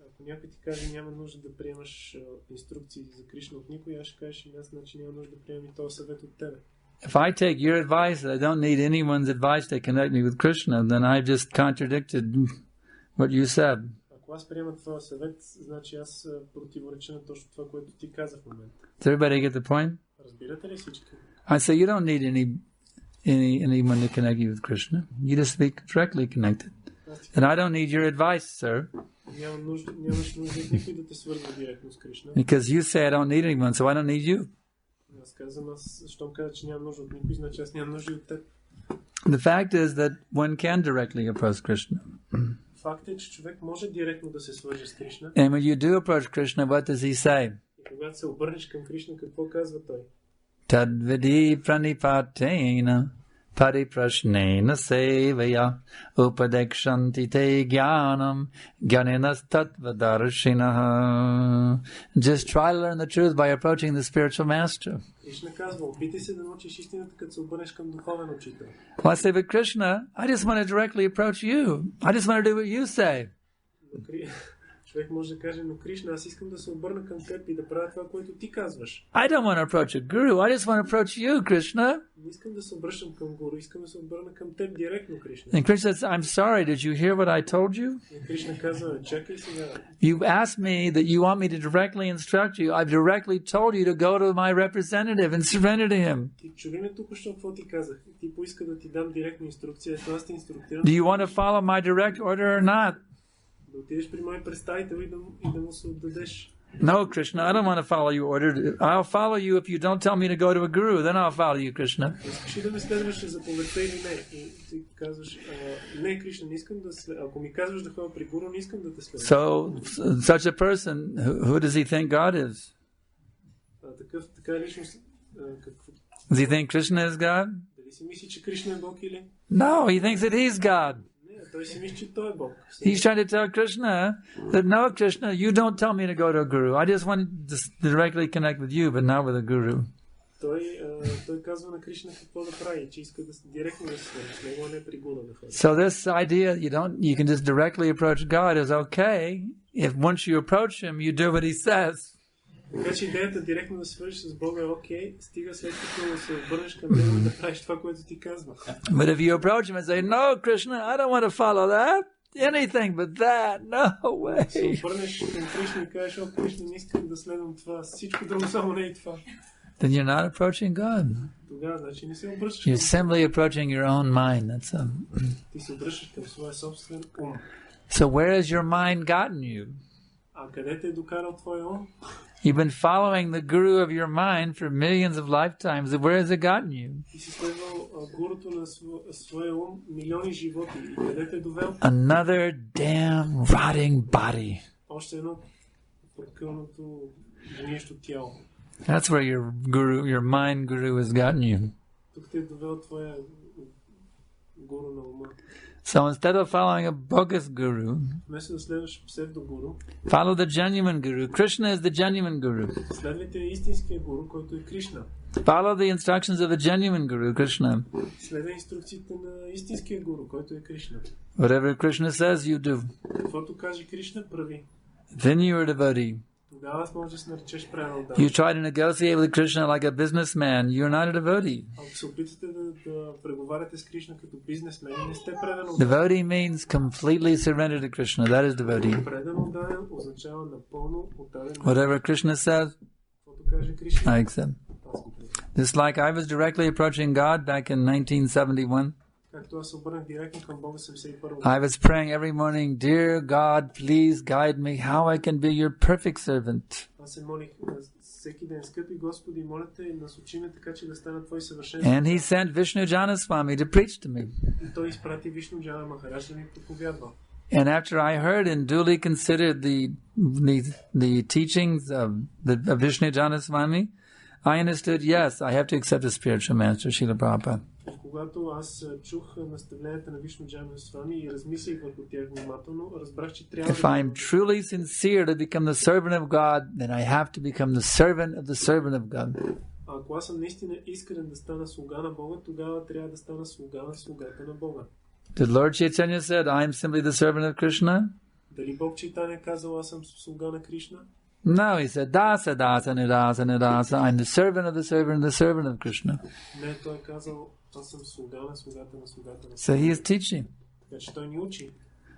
Ако някой ти каже, няма нужда да приемаш инструкции за Кришна от никой, аз ще кажеш, аз значи няма нужда да приемам и този съвет от тебе. If I take your advice that I don't need anyone's advice to connect me with Krishna, then I just contradicted what you said. Ако аз приема твоя съвет, значи аз противореча на точно това, което ти каза в момента. Does everybody get the point? Разбирате ли всички? I say you don't need anyone to connect you with Krishna. You just be directly connected. And I don't need your advice, sir, Нямаш нужда от никой да те свързва директно с Кришна. because you say I don't need anyone, so I don't need you. Аз казвам, щом каза, че нямам нужда от никой, значи аз нямам нужда и от теб. The fact is that one can directly approach Krishna. Факт е, че човек може директно да се свърже с Кришна. And when you do approach Krishna, what does he say? И когато се обърнеш към Кришна, какво казва той? Tadvidi pranipatena pariprashnena sevaya upadekshanti te jnanam jnanenas tattvadarshinaha. Just try to learn the truth by approaching the spiritual master. Кришна казва, опитай се да научиш истината, като се обърнеш към духовен учител. Well, I say, but Krishna, I just want to directly approach you. I just want to do what you say. Човек може да каже, но Кришна, аз искам да се обърна към теб и да правя това, което ти казваш. I don't want to approach a guru. I just want to approach you, Krishna. Не искам да се обръщам към гуру, искам да се обърна към теб директно, Кришна. And Krishna says, I'm sorry, did you hear what I told you? И Кришна казва, чакай сега. You asked me that you want me to directly instruct you. I've directly told you to go to my representative and surrender to him. Ти чули ме тук, що какво ти казах? Ти поиска да ти дам директна инструкция, ето аз те инструктирам. Do you want to follow my direct order or not? Да отидеш при мой представител и да му се отдадеш. No, Krishna, I don't want to follow your order. I'll follow you if you don't tell me to go to a guru. Then I'll follow you, Krishna. Искаш ли да ме следваш заповедта или не? И ти казваш, не, Кришна, не искам да следваш. Ако ми казваш да ходя при гуру, не искам да те следваш. So, such a person, who does he think God is? Така личност, Does he think Krishna is God? дали си мисли, че Кришна е Бог или? No, he thinks that he's God. Не, той си мисли, че той е Бог. He's trying to tell Krishna that, no, Krishna, you don't tell me to go to a guru. I just want to directly connect with you, but not with a guru. Той казва на Кришна какво да прави, че иска директно да се свържи с него, а не при гуна да ходи. So this idea you can just directly approach God is okay if once you approach him, you do what he says. Така че идеята директно да се свържиш с Бога е окей, стига след като се обърнеш към него да правиш това, което ти казва. But if you approach him and say, no, Krishna, I don't want to follow that, anything but that, no way. Се обърнеш към Кришна и кажеш, Кришна, не искам да следвам това, всичко друго само не е това. Then you're not approaching God. Тогава, значи не се обръщаш You're simply approaching your own mind. That's all. Ти се обръщаш към своя собствен ум. So where has your mind gotten you? А къде те е докарал твоя ум? You've been following the guru of your mind for millions of lifetimes. Where has it gotten you? Ти си следвал гуруто на своя ум милиони животи. И къде те е довел? Another damn rotting body. Още едно прокълното гниещо тяло. That's where your mind guru has gotten you. Тук те е довел твоя гуру на ума. So instead of following a bogus guru, вместо да следваш псевдогуру, follow the genuine guru. Krishna is the genuine guru. следвайте истинския гуру, който е Кришна. Follow the instructions of the genuine guru, Krishna. Следвай инструкциите на истинския гуру, който е Кришна. Whatever Krishna says, you do. Каквото каже Кришна, прави. Then you are devotee. Тогава можеш да се наречеш правилно. You try to negotiate with Krishna like a businessman, you're not a devotee. Ако се опитате да преговаряте с Кришна като бизнесмен, не сте предан отдаден. Devotee means completely surrender to Krishna. That is devotee. Предан отдаден означава напълно отдаден. Whatever Krishna says, Каквото каже Кришна, I accept. Just like I was directly approaching God back in 1971. Както аз се обърнах директно към Бога 71 I was praying every morning, Dear God, please guide me how I can be your perfect servant. Аз се молих всеки ден, скъпи Господи, моля те, насочи ме така, че да стана Твой съвършен. And he sent Vishnu Janaswami to preach to me. И той изпрати Вишну Джана Махарадж да ми проповядва. And after I heard and duly considered the teachings of Vishnu Janaswami, I understood, yes, I have to accept a spiritual master, Srila Prabhupada. Когато аз чух наставленията на Вишну Джана Свами и размислих върху тях внимателно, разбрах, че трябва If I'm truly sincere to become the servant of God, then I have to become the servant of the servant of God. Ако аз съм наистина искрен да стана слуга на Бога, тогава трябва да стана слуга на слугата на Бога. Did Lord Chaitanya said, I am simply the servant of Krishna? Дали Бог Чайтаня казал, аз съм слуга на Кришна? No, he said, Dasa, Dasa, Nidasa, Nidasa. I'm the servant of the servant of the servant of Krishna. Не, той е казал, аз съм слуга на слугата на слугата на So he is teaching. Така че той ни учи.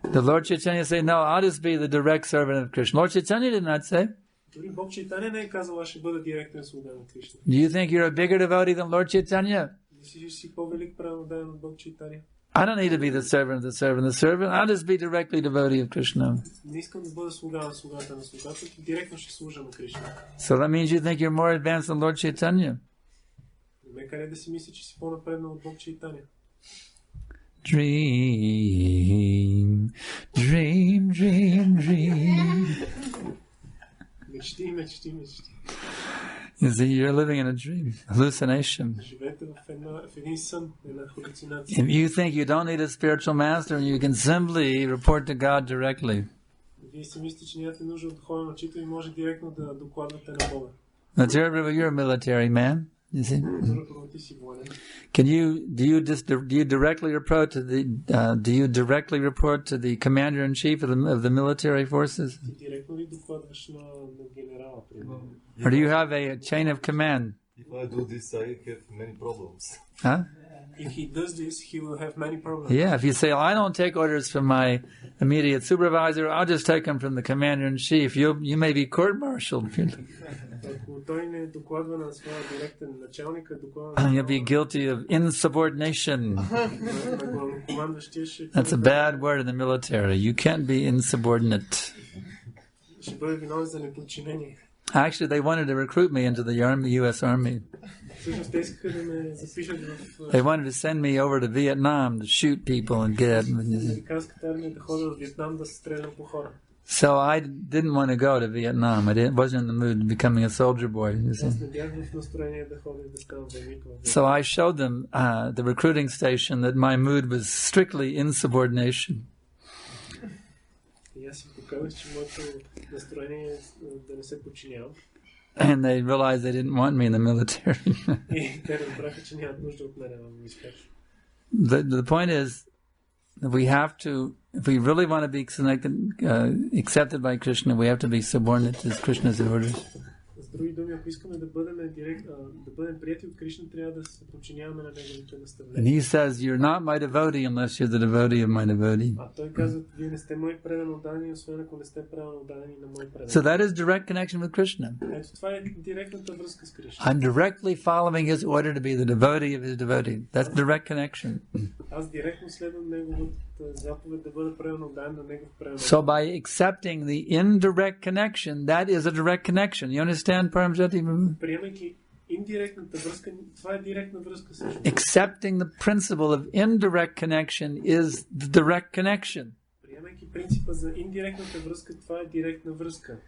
Did Lord Chaitanya say, no, I'll just be the direct servant of Krishna? Lord Chaitanya did not say. Дори Бог Чайтаня не е казал, аз ще бъда директен слуга на Кришна. Do you think you're a bigger devotee than Lord Chaitanya? Мислиш, си по-велик праводаен от Бог Чайтаня? I don't need to be the servant of the servant of the servant. I'll just be directly devotee of Krishna. Не искам да бъда слуга на слугата на слугата, директно ще служа на Кришна. So that means you think you're more advanced than Lord Chaitanya. Не ме къде да си мисли, че си по-напреднал от Бог Чайтаня. Dream, dream, dream, dream. Мечти, мечти, мечти. You see, you're living in a dream, hallucination. Живеете в един сън, една халюцинация. If you think you don't need a spiritual master and you can simply report to God directly. Вие си мислите, че нямате нужда от духовен учител и може директно да докладвате на Бога. Now, you're a military man. You see? Ти си военен. Do you directly report to the commander in chief of the military forces? Ти директно ли докладваш на генерала, примерно? Or do you have a chain of command? If I do this, I have many problems. Huh? If he does this, he will have many problems. Yeah, if you say, I don't take orders from my immediate supervisor, I'll just take them from the commander in chief. You may be court-martialed. Ако той не докладва на своя директен началник, You'll be guilty of insubordination. на главнокомандващия, That's a bad word in the military. You can't be insubordinate. ще бъде виновен за неподчинение. Actually, they wanted to recruit me into the U.S. Army. Всъщност те искаха да ме запишат в They wanted to send me over to Vietnam to shoot people and get. американската армия да ходя в Виетнам да се стрелям по хора. So I didn't want to go to Vietnam. Wasn't in the mood of becoming a soldier boy. You see. Аз не бях в настроение да ходя да ставам войник в Виетнам. So I showed them the recruiting station that my mood was strictly insubordination. И аз им показах, че моето настроение е да не се подчинявам. And they realized they didn't want me in the military. И те разбраха, че нямат нужда от мен да ми скачат. The point is, we have to, if we really want to be accepted by Krishna, we have to be subordinate to Krishna's orders. С други думи, ако искаме да бъдем прияти от Кришна, трябва да се подчиняваме на неговите And наставления. he says, you're not my devotee unless you're the devotee of my devotee. А той казва, вие не сте мои предано отдадени, освен ако не сте правилно отдадени на мои предани. So that is direct connection with Krishna. Ето това е директната връзка с Кришна. I'm directly following his order to be the devotee of his devotee. That's direct connection. Аз директно следвам неговата заповед да бъда правилно отдаден на негов правилно. So by accepting the indirect connection, that is a direct connection. You understand, Paramjyoti? Приемайки индиректната връзка, това е директна връзка също. Accepting the principle of indirect connection is the direct connection. Приемайки принципа за индиректната връзка, това е директна връзка.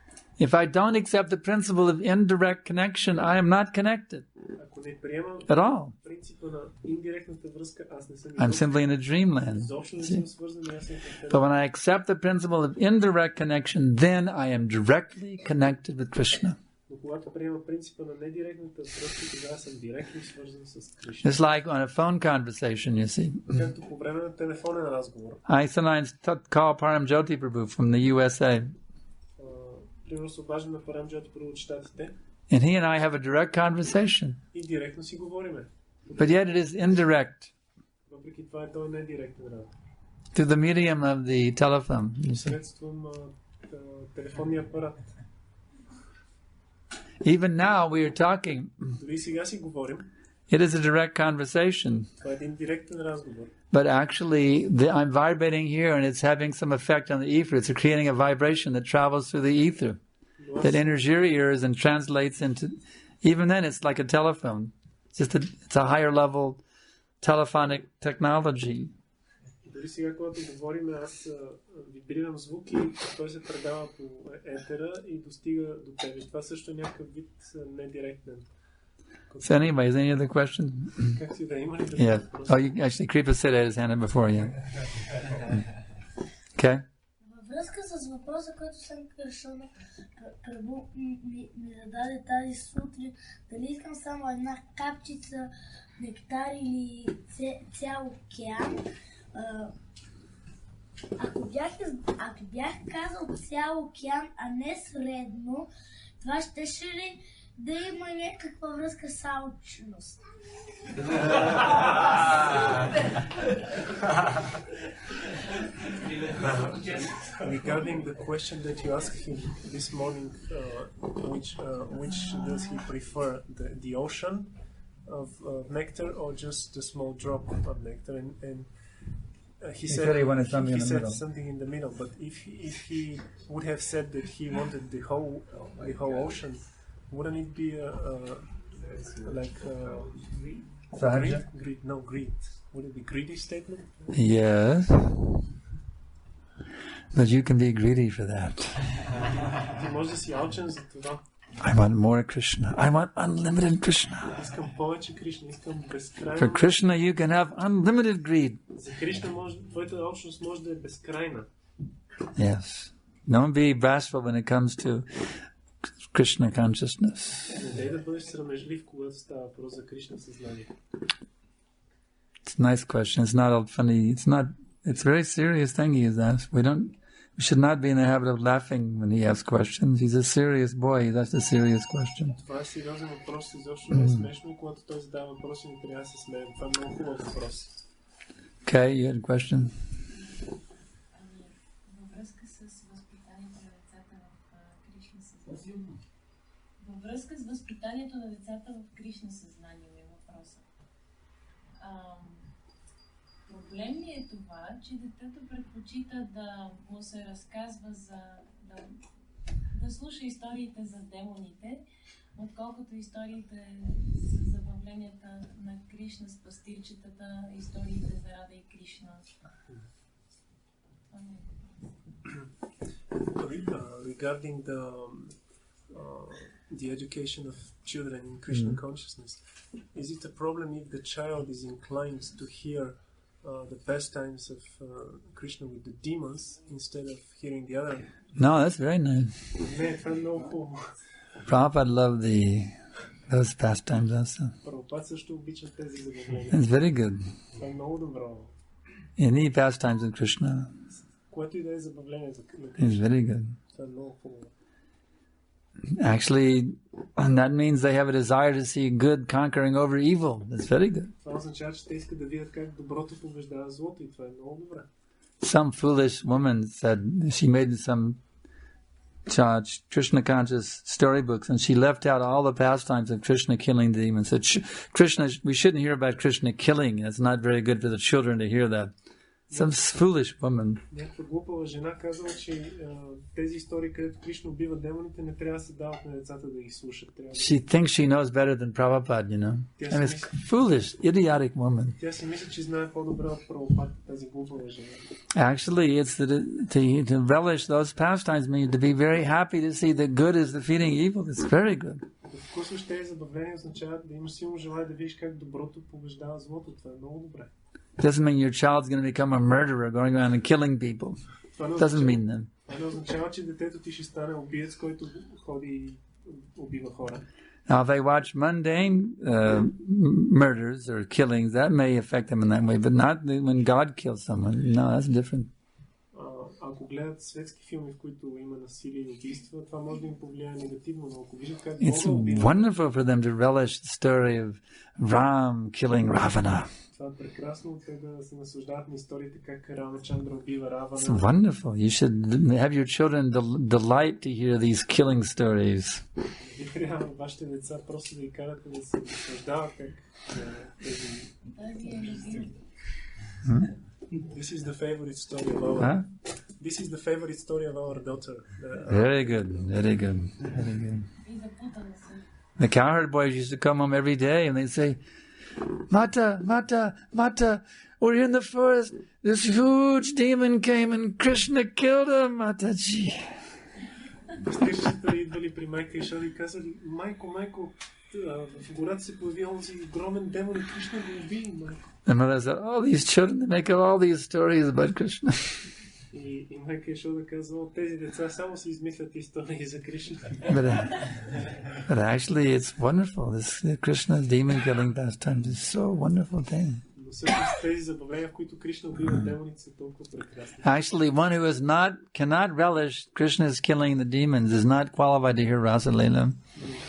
If I don't accept the principle of indirect connection, I am not connected Ако не приемам at all. принципа на индиректната връзка, аз не съм I'm simply in a dreamland. изобщо не съм свързан, аз съм But when I accept the principle of indirect connection, then I am directly connected with Krishna. Но когато приемам принципа на недиректната връзка, тогава съм директно свързан с Кришна. It's like on a phone conversation, you see. Както по време на телефонен разговор. I sometimes call Paramjyoti Prabhu from the USA. Примерно се обаждам на Парамджоти Прабhu от Щатите And he and I have a direct conversation. и директно си говориме. But yet it is indirect Въпреки това той не е директен разговор. through the medium of the telephone. You see. Средством телефонния апарат. Even now we are talking. Дори сега си говорим. It is a direct conversation. Това е един директен разговор. But actually, I'm vibrating here and it's having some effect on the ether. It's creating a vibration that travels through the ether, that enters your ears and translates into... Even then, it's like a telephone. It's a higher level telephonic technology. Дори сега, когато говорим, аз вибрирам звук и той се предава по етера и достига до тебе. Това също е някакъв вид недиректен. So anyways, any other questions? Yeah. Oh, actually, Kripa said had his hand up before you. Okay. Във връзка с въпроса, който Санкаршан ми зададе тази сутрин, дали искам само една капчица нектар или цял океан, ако бях казал цял океан, а не средно, това щеше ли да има някаква връзка с алчност? Regarding the question that you asked him this morning, which does he prefer, the ocean of nectar or just the small drop of nectar? And he said something in the middle. But if he would have said that he wanted the whole ocean, wouldn't it be greed? No, greed. Would it be greedy statement? Yes. But you can be greedy for that. I want more Krishna. I want unlimited Krishna. For Krishna you can have unlimited greed. Yes. Don't be bashful when it comes to Krishna consciousness. It's a nice question. It's not all funny. It's a very serious thing he has asked. We should not be in the habit of laughing when he asks questions. He's a serious boy. He's asked a serious question. Okay, you had a question? Във връзка с възпитанието на децата в Кришна съзнание е въпроса. Проблем ли е това, че детето предпочита да му се разказва да слуша историите за демоните, отколкото историите за забавленията на Кришна с пастирчетата, историите за Рада и Кришна? Regarding the education of children in Krishna consciousness, is it a problem if the child is inclined to hear the pastimes of Krishna with the demons instead of hearing the other? No, that's very nice. Prabhupada loved those pastimes also. It's very good. Any pastimes of Krishna is very good. Actually, that means they have a desire to see good conquering over evil. That's very good. Some foolish woman said she made some Krishna conscious storybooks and she left out all the pastimes of Krishna killing demons. Said Krishna, we shouldn't hear about Krishna killing. It's not very good for the children to hear that. Some foolish woman. Някаква глупава жена казала, че тези истории, където Кришна убива демоните, не трябва да се дават на децата да ги слушат. She thinks she knows better than Prabhupada, you know. And it's foolish, idiotic woman. Тя си мисли, че знае по-добре от Прабхупада, тази глупава жена. Actually, it's to relish those pastimes means to be very happy to see that good is defeating evil. It's very good. Да вкусваш тези забавления означава да имаш силно желание да видиш как доброто побеждава злото. Това е много добре. Doesn't mean your child's going to become a murderer going around and killing people. Doesn't mean that. Now, if they watch mundane murders or killings, that may affect them in that way, but not when God kills someone. No, that's different. ако гледат светски филми, в които има насилие и убийства, това може да им повлияе негативно, но ако виждат как It's Бога убива, wonderful for them to relish the story of Ram killing Ravana. това е прекрасно, те да се наслаждават на историите как Рамачандра убива Равана. It's wonderful. You should have your children delight to hear these killing stories. Трябва вашите деца просто да ги карате да се наслаждават как тези... This is the favorite story of our... Huh? This is the favorite story of our daughter. Very good, very good, very good. The cowherd boys used to come home every day and they'd say, Mata, Mata, Mata, we're in the forest. This huge demon came and Krishna killed him, Mataji. Пастирчета идвали при майка и Шоди и казали, майко, в гората се появи онзи огромен демон и Кришна го уби, майко. And mother said, all these children, they make up all these stories about Krishna. И майка и Шода казва, тези деца само си измислят истории за Кришна. But actually it's wonderful. This Krishna's demon killing pastime is so wonderful thing. Но всъщност тези забавления, в които Кришна убива демоните, са толкова прекрасни. Actually, one who cannot relish Krishna's killing the demons is not qualified to hear Rasa Leela.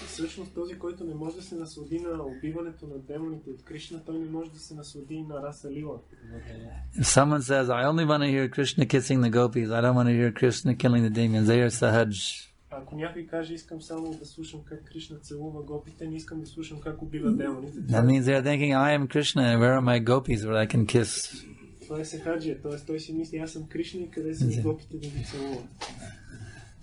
Всъщност този, който не може да се наслади на убиването на демоните от Кришна, той не може да се наслади на Раса Лила. If someone says, I only want to hear Krishna kissing the gopis, I don't want to hear Krishna killing the demons, they are sahaj. Ако някой каже, искам само да слушам как Кришна целува гопите, не искам да слушам как убива демоните. That means they're thinking, I am Krishna, and where are my gopis where I can kiss? Това е сахаджия, т.е. той си мисли, аз съм Кришна и къде са гопите да ги целува.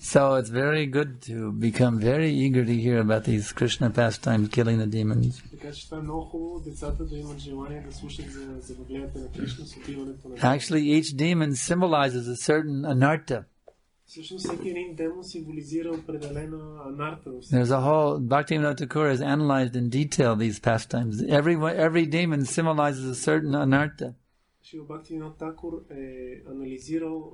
So it's very good to become very eager to hear about these Krishna pastimes killing the demons. Така че това е много хубаво децата да имат желание да слушат за забавленията на Кришна с убиването на Actually, each demon symbolizes a certain anartha. Всъщност всеки един демон символизира определена анарта. There's a whole, Bhaktivinoda Thakur has analyzed in detail these pastimes. Every demon symbolizes a certain anartha. Шрила Бхактивинода Такур е анализирал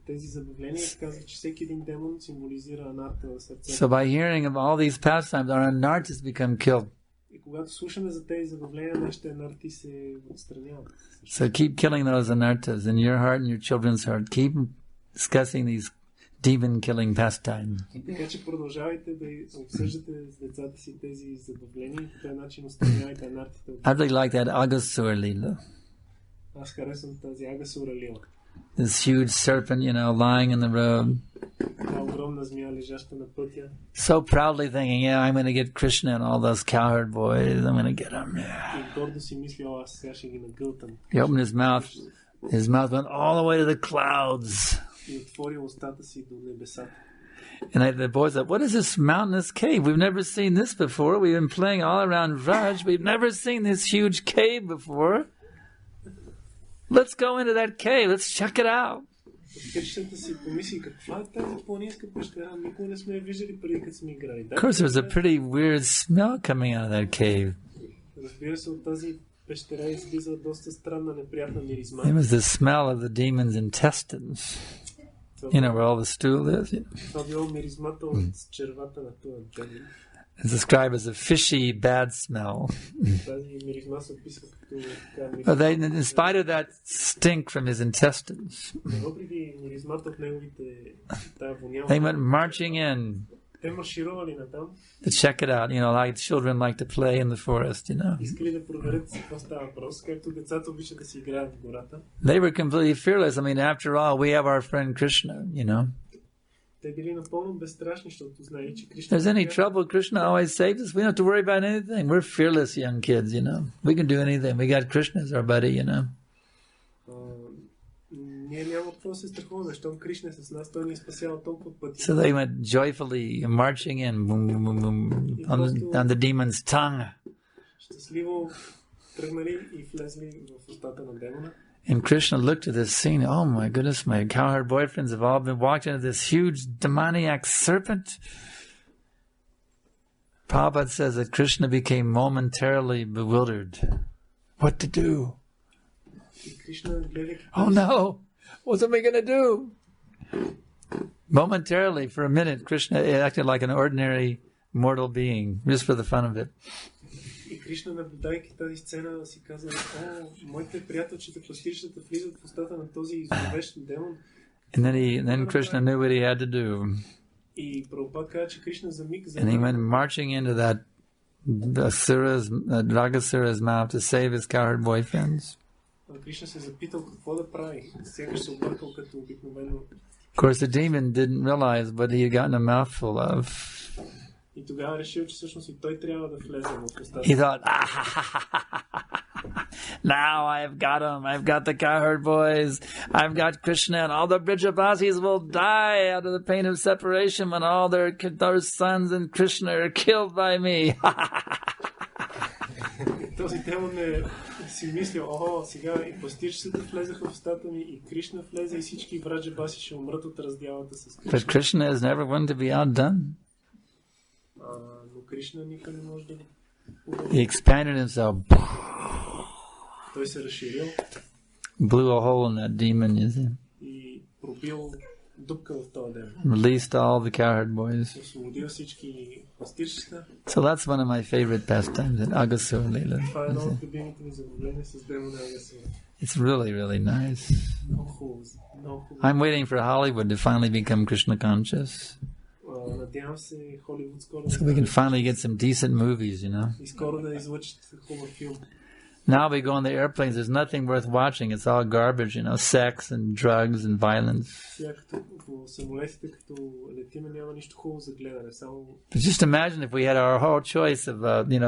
тези забавления и казва, че всеки един демон символизира анарта в сърцето. So by hearing of all these pastimes, our anarthas become killed. И когато слушаме за тези забавления, нашите анарти се отстраняват. So keep killing those anarthas in your heart and your children's heart. Keep discussing these demon-killing pastimes. Така че продължавайте да обсъждате с децата си тези забавления и по този начин отстранявайте анартите. I really like that Agasura Leela. Аз харесвам тази Агасура Лила. This huge serpent, lying in the road. Една огромна змия, лежаща на пътя. So proudly thinking, yeah, I'm going to get Krishna and all those cowherd boys. I'm going to get them. И гордо си мисли, аз сега ще ги нагълтам. He opened his mouth. His mouth went all the way to the clouds. И отвори устата си до небесата. And the boys said, what is this mountainous cave? We've never seen this before. We've been playing all around Raj. We've never seen this huge cave before. Let's go into that cave. Let's check it out. Of course, there's a pretty weird smell coming out of that cave. It was the smell of the demon's intestines. Where all the stool is. It's described as a fishy, bad smell. But in spite of that stink from his intestines, they went marching in to check it out. Like children like to play in the forest, They were completely fearless. I mean, after all, we have our friend Krishna, If there's any trouble, Krishna always saves us. We don't have to worry about anything. We're fearless young kids, We can do anything. We got Krishna as our buddy, So they went joyfully marching in boom, boom, boom, boom, on the demon's tongue. And Krishna looked at this scene. Oh my goodness, my cowherd boyfriends have all been walked into this huge demoniac serpent. Prabhupada says that Krishna became momentarily bewildered. What to do? Oh no! What am I going to do? Momentarily, for a minute, Krishna acted like an ordinary mortal being, just for the fun of it. И Кришна, наблюдайки тази сцена, си каза, моите приятелчета, пастирчета влизат в устата на този зловещ демон. And then Krishna knew what he had to do. И Прабхупад каза, че Кришна за миг And he went marching into that Ragasura's mouth to save his cowherd boyfriends. Кришна се запитал какво да прави. Сякаш се объркал като обикновено. Of course, the demon didn't realize what he had gotten a mouthful of. И тогава решил, че всъщност и той трябва да влезе в устата. He thought, now I've got him. I've got the cowherd boys. I've got Krishna, and all the Brijabasis will die out of the pain of separation when all their sons and Krishna are killed by me. Този демон си мислил, сега и пастирчетата влезаха в устата ми, и Кришна влезе, и всички Браджабаси ще умрат от раздялата с Кришна. But Krishna is never one to be outdone. Но Кришна никога не може да го He expanded himself. Той се разширил. Blew a hole in that demon, you see. И пробил дупка в този демон. Released all the cowherd boys. Освободил всички пастирчета. So that's one of my favorite pastimes in Agasura Leela. Това е едно от любимите ми забавления с демона Агасура. It's really, really nice. Много хубаво. Много хубаво. I'm waiting for Hollywood to finally become Krishna conscious. Надявам се Холивуд скоро So we can finally get some decent movies, you know. И скоро да излъчат хубав филм. Now we go on the airplanes, there's nothing worth watching. It's all garbage, you know, sex and drugs and violence. Сега като по самолетите, като летиме, няма нищо хубаво за гледане. Само... But just imagine if we had our whole choice of,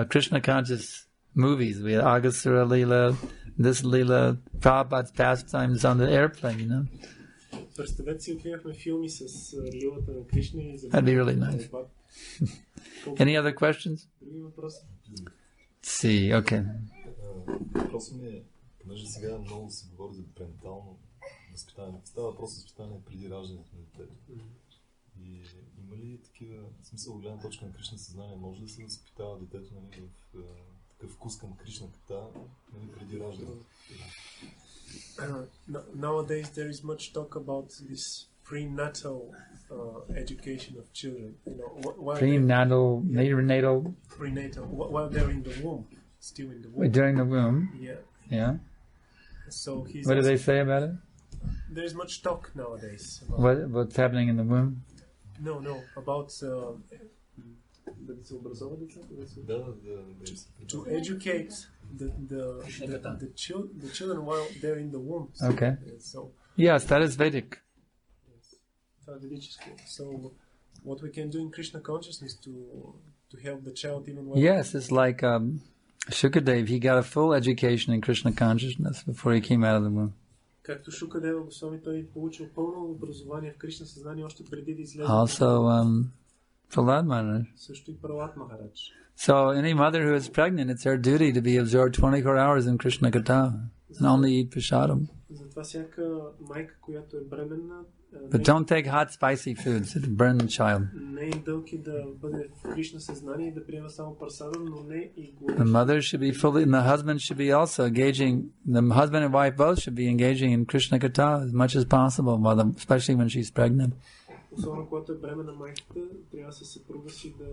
Krishna conscious movies. We had Agasura Leela, this Leela, Prabhupada's pastimes on the airplane, you know. Представете си, отгледахме филми с лилата на Кришна и за... That'd be really nice. Any other questions? Други въпроси? See, okay. Въпросът ми е, понеже сега много се говори за пренатално възпитание. Става въпрос за възпитание преди раждането на детето. И има ли такива, в смисъл, гледна точка на Кришна съзнание, може да се възпитава детето в такъв вкус към Кришна ката преди раждането? Nowadays there is much talk about this prenatal education of children. Prenatal, while they're in the womb, still in the womb. During the womb. Yeah. So what do they say about it? There is much talk nowadays. What's happening in the womb? No, about to educate the children while they're in the womb. Okay. So yes, that is Vedic. So what we can do in Krishna consciousness to help the child even while... Yes, it's like Shukadev, he got a full education in Krishna consciousness before he came out of the womb. Както Шукадева Госвами, той получил пълно образование в Кришна съзнание още преди да излезе. Also, Prahlad Maharaj. Също и Пралад Махарадж. So any mother who is pregnant, it's her duty to be absorbed 24 hours in Krishna Katha and only eat prasadam. Затова всяка майка, която е бременна, but don't take hot spicy foods, it'll burn the child. Не е дълги да бъде в Кришна съзнание и да приема само прасадам, но не и горещ. The mother should be fully, and the husband should be also engaging, the husband and wife both should be engaging in Krishna Katha as much as possible, especially when she's pregnant. Особено когато е бременна майката, трябва със съпруга си да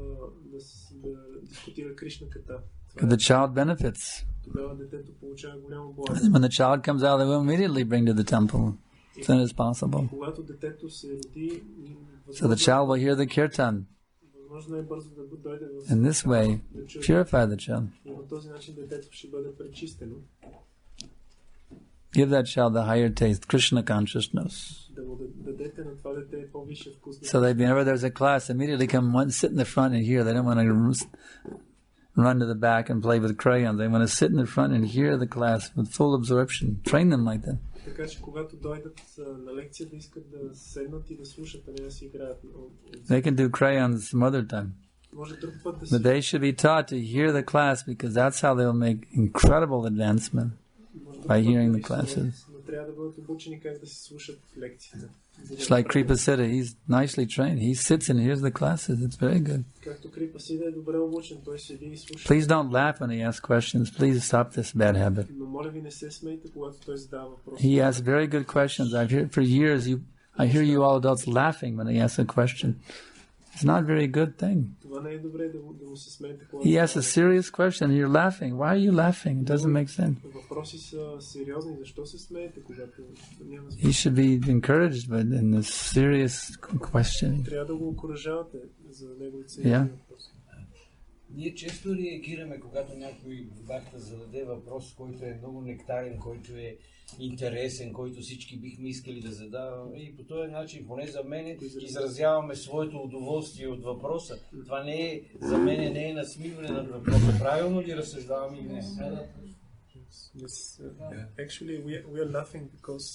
дискутира Кришна Ката. The child benefits. Тогава детето получава голямо благо. When the child comes out of the womb, immediately bring to the temple as soon as possible. Когато детето се роди, so the child will hear the kirtan. Възможно е бързо да дойде в... In this way, purify the child. И по този начин детето ще бъде пречистено. Give that child the higher taste, Krishna consciousness. So they, whenever there's a class, immediately come sit in the front and hear. They don't want to run to the back and play with crayons. They want to sit in the front and hear the class with full absorption. Train them like that. They can do crayons some other time. But they should be taught to hear the class because that's how they'll make incredible advancement. By hearing the classes. It's like Kripa Siddha, he's nicely trained. He sits and hears the classes. It's very good. Please don't laugh when he asks questions. Please stop this bad habit. He asks very good questions. I've heard for years, I hear you all adults laughing when he asks a question. It's not a very good thing. Това не е добре да му се смеете. He asks a serious question and you're laughing. Why are you laughing? It doesn't make sense. Въпроси са сериозни. Защо се смеете, когато няма смисъл? He should be encouraged in this serious questioning. Трябва да го окуражавате за неговите сериозни въпроси. Ние често реагираме, когато някой в бахта зададе въпрос, който е много нектарен, който е интересен, който всички бихме искали да задаваме. И по този начин, поне за мен, изразяваме своето удоволствие от въпроса. Това не е, за мен не е насмиване над въпроса. Правилно ли разсъждаваме или не? Actually, we are laughing because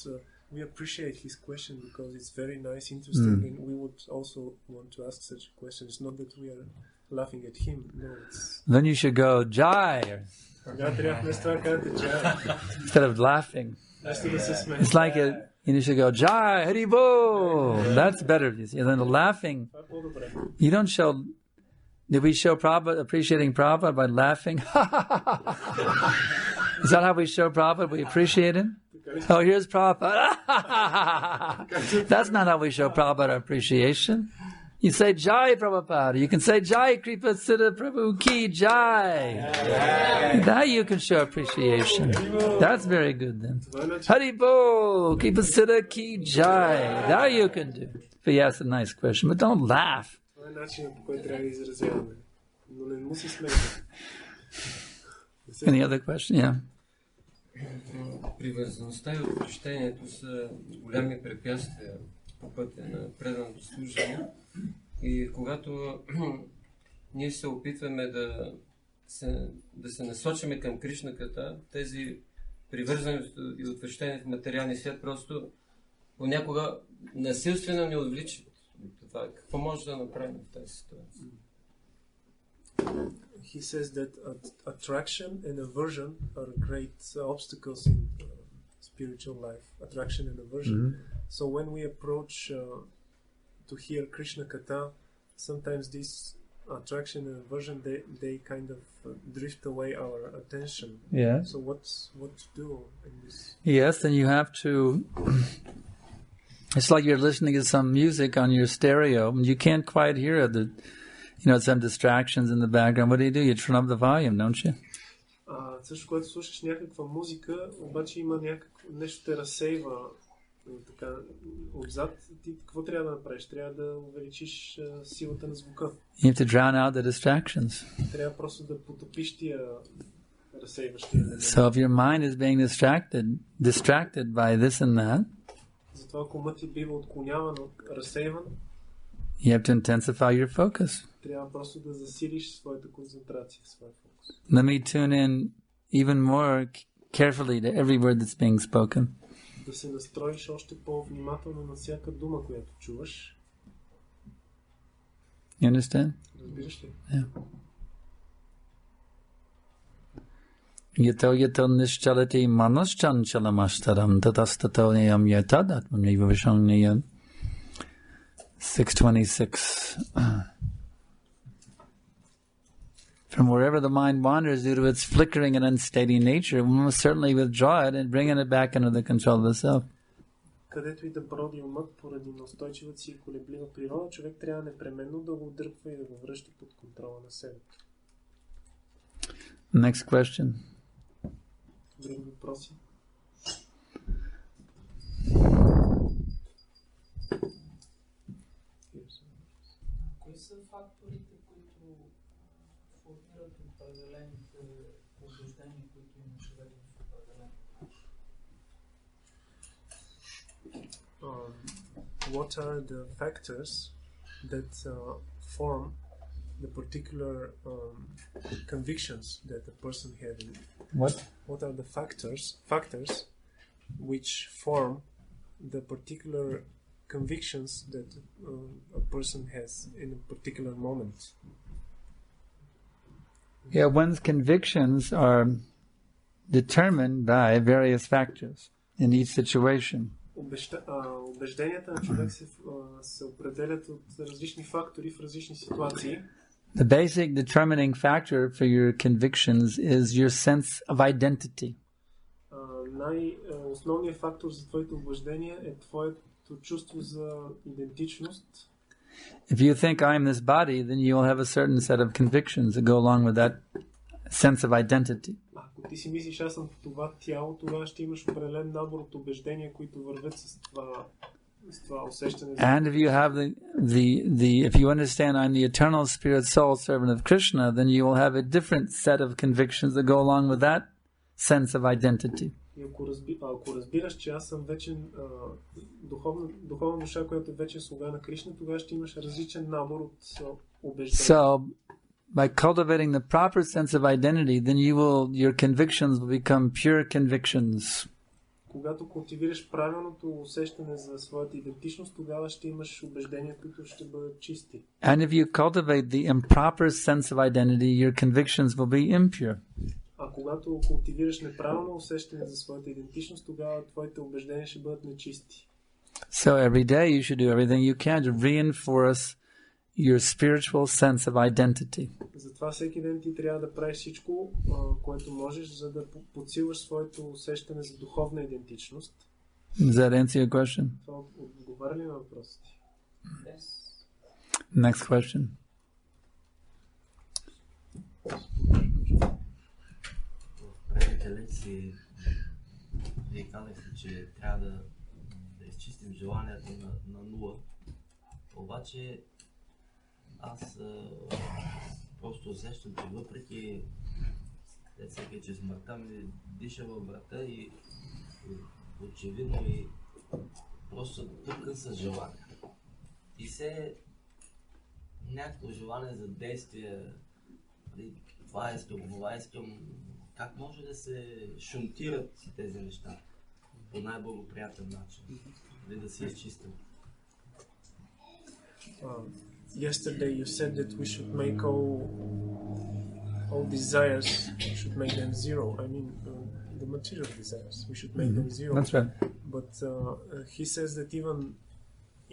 we appreciate his question because it's very nice, interesting, and we would also want to ask such a question. It's not that we are laughing at him. No, it's... Then you should go, Jai! Instead of laughing. It's like you should go, Jai, Haribo! That's better. And then the laughing, you don't show... Did we show Prabhupada, appreciating Prabhupada by laughing? Is that how we show Prabhupada? We appreciate him? Oh, here's Prabhupada. That's not how we show Prabhupada appreciation. You say Jai Prabhupada. You can say Jai Kripa Siddha Prabhu Ki Jai. Now you can show appreciation. That's very good then. Haribo Kripa Siddha Ki Jai. Now you can do. But yes, a nice question. But don't laugh. Any other question? Yeah. Привързаността и отвращението са голями препятствия по пътя на преданото служение. И когато ние се опитваме да се насочиме към Кришнаката, тези привързаност и отвращение в материалния свят просто понякога насилствено ни отвличат. Това какво може да направим в тази ситуация? He says that attraction and aversion are great obstacles in spiritual life. Attraction and aversion. So when we approach to hear Krishna Katha, sometimes this attraction and aversion they kind of drift away our attention. Yeah. So what to do in this? Yes, then you have to. It's like you're listening to some music on your stereo, and you can't quite hear it. Some distractions in the background. What do? You turn up the volume, don't you? Също когато слушаш някаква музика, обаче има нещо те разсейва така отзад. Ти какво трябва да направиш? Трябва да увеличиш силата на звука. You have to drown out the distractions. Трябва просто да потопиш тия разсейващи елементи. So if your mind is being distracted by this and that, затова ако умът ти бива отклоняван, разсейван, you have to intensify your focus. Трябва просто да засилиш своята концентрация, своя фокус. Let me tune in even more carefully to every word that's being spoken. Да се настроиш още по-внимателно на всяка дума, която чуваш. You understand? Разбираш ли? Yeah. Yato nischalati manaschanchalamashtaram tatastatonyam yatadatmaniva vishangnyam. 626. From wherever the mind wanders due to its flickering and unsteady nature, we must certainly withdraw it and bring it back under the control of the self. Където и да броди умът поради неустойчивата си и колеблива природа, човек трябва непременно да го отдръпва и да го връща под контрола на себе. Next question. Други въпроси? Кои са факторите, които формират определените убеждения, които има човек в определен? What are the factors that form the particular convictions that a person has? What are the factors which form the particular convictions that a person has in a particular moment? Yeah, one's convictions are determined by various factors in each situation. Убежденията на човек се определят от различни фактори в различни ситуации. The basic determining factor for your convictions is your sense of identity. Основният фактор за твоите убеждения е твоето чувство за идентичност. If you think I'm this body, then you'll have a certain set of convictions that go along with that sense of identity. Ако ти си мислиш, аз съм това тяло, тогава ще имаш определен набор от убеждения, които вървят с това усещане. And if you have if you understand I'm the eternal spirit soul servant of Krishna, then you will have a different set of convictions that go along with that sense of identity. И ако разбираш, че аз съм вечен духовна душа, която е вечен слуга на Кришна, тогава ще имаш различен набор от убеждения. So, by cultivating the proper sense of identity, then your convictions will become pure convictions. Когато култивираш правилното усещане за своята идентичност, тогава ще имаш убеждения, които ще бъдат чисти. And if you cultivate the improper sense of identity, your convictions will be impure. А когато култивираш неправилно усещане за своята идентичност, тогава твоите убеждения ще бъдат нечисти. So every day you should do everything you can to reinforce your spiritual sense of identity. Затова всеки ден ти трябва да правиш всичко, което можеш, за да подсилваш своето усещане за духовна идентичност. Does that answer your question? Това отговаря ли на въпросите? Yes. Next question. В предните лекции вие казахте, че трябва да изчистим желанията на нула. Обаче аз просто усещам, че въпреки че смъртта ми диша във врата и очевидно и просто тъпкан с желание. И се някакво желание за действие, това искам, как може да се шунтират тези неща по най-благоприятен начин, да се изчистим. Yesterday you said that we should make all desires, we should make them zero. I mean, the material desires, we should make them zero. That's right. But he says that even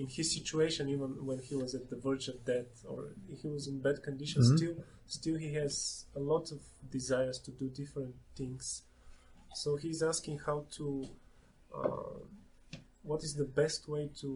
in his situation, even when he was at the verge of death or he was in bad conditions, still he has a lot of desires to do different things. So he's asking how to, what is the best way to,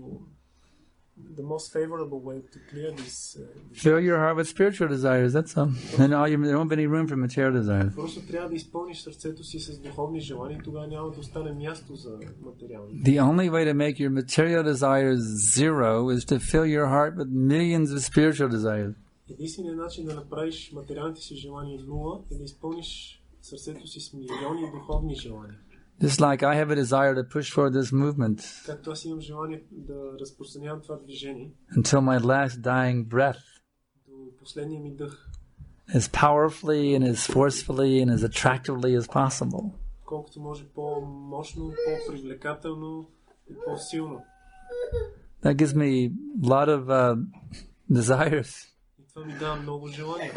the most favorable way to clear this. Fill your heart with spiritual desires, that's all. And there won't be any room for material desires. Просто трябва да изпълниш сърцето си с духовни желания, тогава няма да остане място за материални. The only way to make your material desires zero is to fill your heart with millions of spiritual desires. Единственият начин да направиш материалните си желания нула е да изпълниш сърцето си с милиони духовни желания. Just like I have a desire to push forward this movement Както аз имам желание да разпространявам това движение until my last dying breath, до последния ми дъх, as powerfully and as forcefully and as attractively as possible. Колкото може по-мощно, по-привлекателно и по-силно. That gives me a lot of desires. И това ми дава много желания.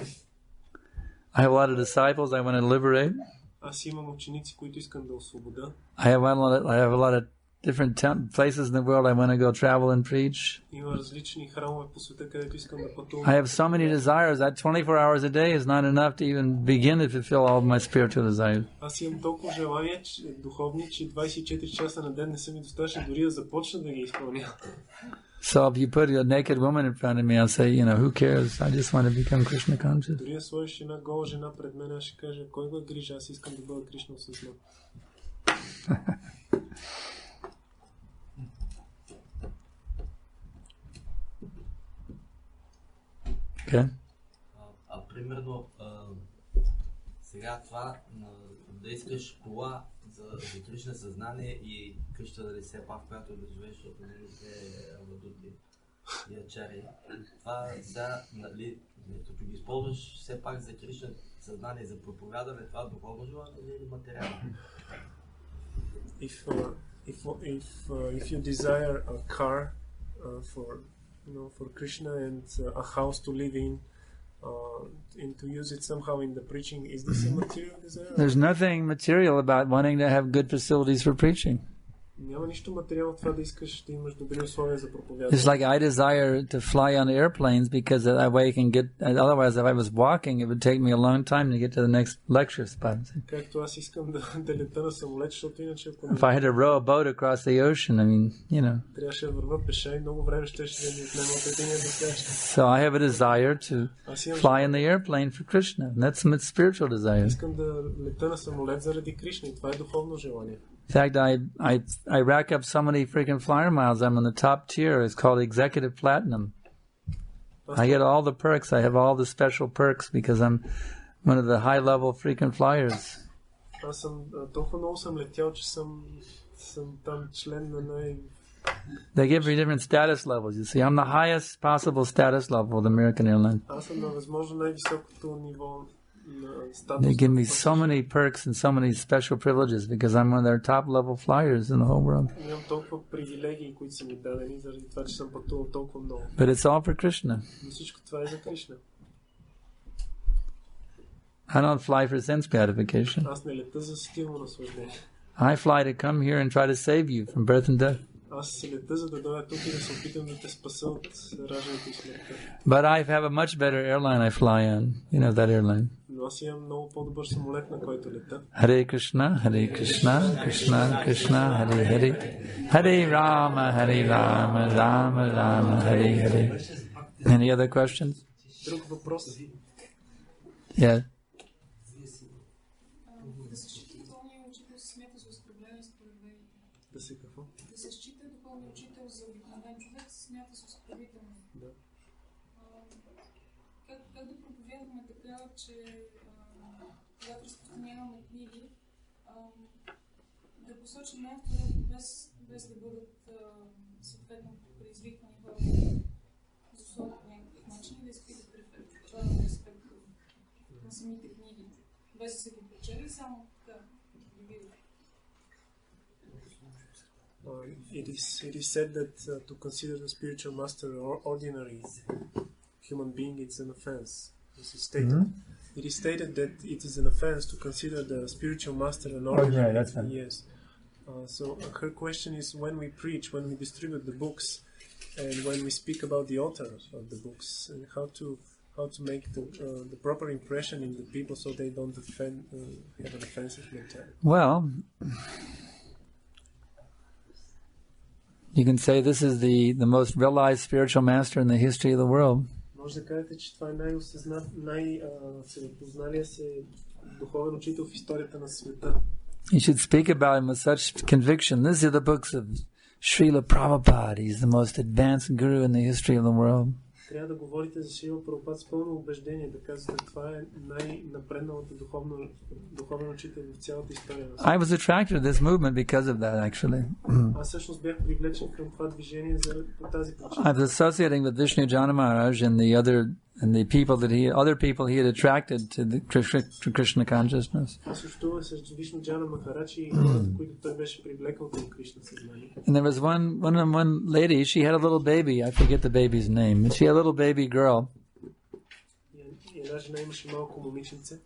I have a lot of disciples I want to liberate. Аз имам ученици, които искам да освобода. I have a lot of different places in the world I want to go travel and preach. Има различни храмове по света, където искам да пътувам. I have so many desires that 24 hours a day is not enough to even begin to fulfill all of my spiritual desires. Аз имам толкова желания, духовни, че 24 часа на ден не са ми достатъчни дори да започна да ги изпълня. So if you put a naked woman in front of me, I'll say, who cares? I just want to become Krishna conscious. Дори да сложиш една гола жена пред мен, аз ще кажа, кой го грижа, аз искам да бъда Кришна осъзнат. Okay. Примерно, сега това да искаш кола за Кришна съзнание и къща да се пак, която да живееш, защото не е авадути и ачари. Това сега, като ги използваш все пак за Кришна съзнание, за проповядане, това духовно желание или материално? If you desire a car for Krishna and a house to live in, and to use it somehow in the preaching, is this a material desire? There's nothing material about wanting to have good facilities for preaching. Няма нищо материално в това да искаш да имаш добри условия за проповядване. It's like I desire to fly on airplanes because that way I can get, otherwise if I was walking it would take me a long time to get to the next lecture spot. Както аз искам да лета на самолет, защото иначе ако If I had to row a boat across the ocean, I mean, you know. трябваше да върна пеша и много време ще да ми отнема от единия до следващия. So I have a desire to fly in the airplane for Krishna. That's some spiritual desire. Искам да лета на самолет заради Кришна и това е духовно желание. In fact, I rack up so many freaking flyer miles. I'm in the top tier. It's called Executive Platinum. I get all the perks. I have all the special perks because I'm one of the high-level freaking flyers. Аз съм толкова много съм летял, че съм там член на They give me different status levels. You see, I'm the highest possible status level of the American Airlines. Аз съм на възможно най-високото ниво. They give me so many perks and so many special privileges because I'm one of their top level flyers in the whole world. But it's all for Krishna. I don't fly for sense gratification. I fly to come here and try to save you from birth and death. But I have a much better airline I fly on. You know that airline. Hare Krishna, Hare Krishna, Krishna Krishna, Hare Hare, Hare Rama, Hare Rama, Rama Rama, Hare Hare. Any other questions? Yeah. Че когато разпространяваме книги, да посочим автора без да бъдат съответно предизвиквани хората за условия по някакъв начин и да изпитат респект на самите книги, без да се ги прочели, само така да ги видят. It is said that to consider the spiritual master or ordinary human being it's an offense. It is stated that it is an offense to consider the spiritual master an ordinary. That's fine. Yes. So her question is: when we preach, when we distribute the books, and when we speak about the author of the books, and how to make the proper impression in the people so they don't have an offensive mentality. Well, you can say this is the most realized spiritual master in the history of the world. Може да кажете, че това е най-себепозналия се духовен учител в историята на света. You should speak about him with such conviction. These are the books of Srila Prabhupada. He's the most advanced guru in the history of the world. Трябва да говорите за Шрила Прабхупад с пълно убеждение, да казвате, това е най-напредналата духовен учител в цялата история на света. I was attracted to this movement because of that, actually. Аз всъщност бях привлечен към това движение по тази причина. I was associating with Vishnu Jana Maharaj and the people that other people he had attracted to Krishna consciousness. Аз общувах с Вишну Джана Махарадж и хората, които той беше привлекал към Кришна съзнание. And there was one lady, she had a little baby, I forget the baby's name, but she had a little baby girl. Една жена имаше малко момиченце.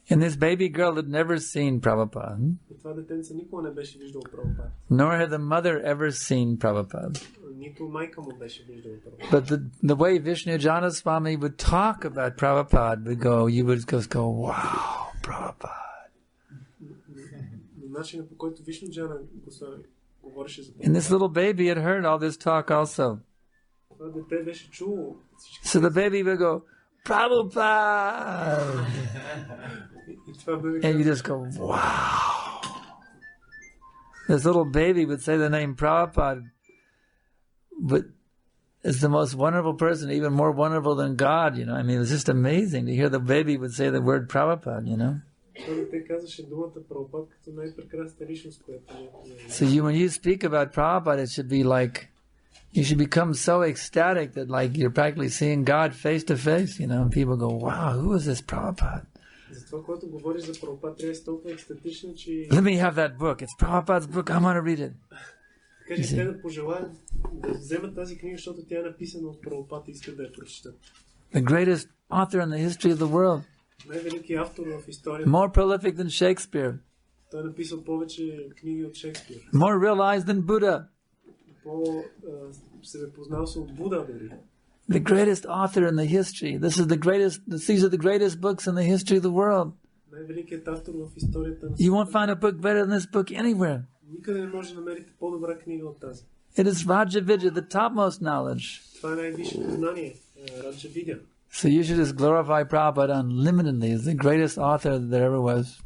And this baby girl had never seen Prabhupada. И това детенце никога не беше виждал Прабхупад. Nor had the mother ever seen Prabhupada. Нито майка му беше виждала Прабхупад. But the way Vishnu Jana Swami would talk about Prabhupada you would just go, wow, Prabhupada. Начинът по който Вишну Джана говореше за And this little baby had heard all this talk also. Това дете беше чуло. So the baby would go, Prabhupada! And you just go, wow. This little baby would say the name Prabhupada, but is the most wonderful person, even more wonderful than God, you know. I mean, it was just amazing to hear the baby would say the word Prabhupada, you know. So when you speak about Prabhupada, it should be like, you should become so ecstatic that like you're practically seeing God face to face, you know, and people go, wow, who is this Prabhupada? Let me have that book. It's Prabhupada's book. I want to read it. The greatest author in the history of the world. More prolific than Shakespeare. Той е написал повече книги от Шекспир. More realized than Buddha. Се познал се от Буда дори. The greatest author in the history. These are the greatest books in the history of the world. Най-великият автор в историята на You won't find a book better than this book anywhere. Никъде не може да намерите по-добра книга от тази. It is Raja Vidya, the topmost knowledge. Това е най-висшето знание, Раджа Видя. So you should just glorify Prabhupada unlimitedly as the greatest author that there ever was.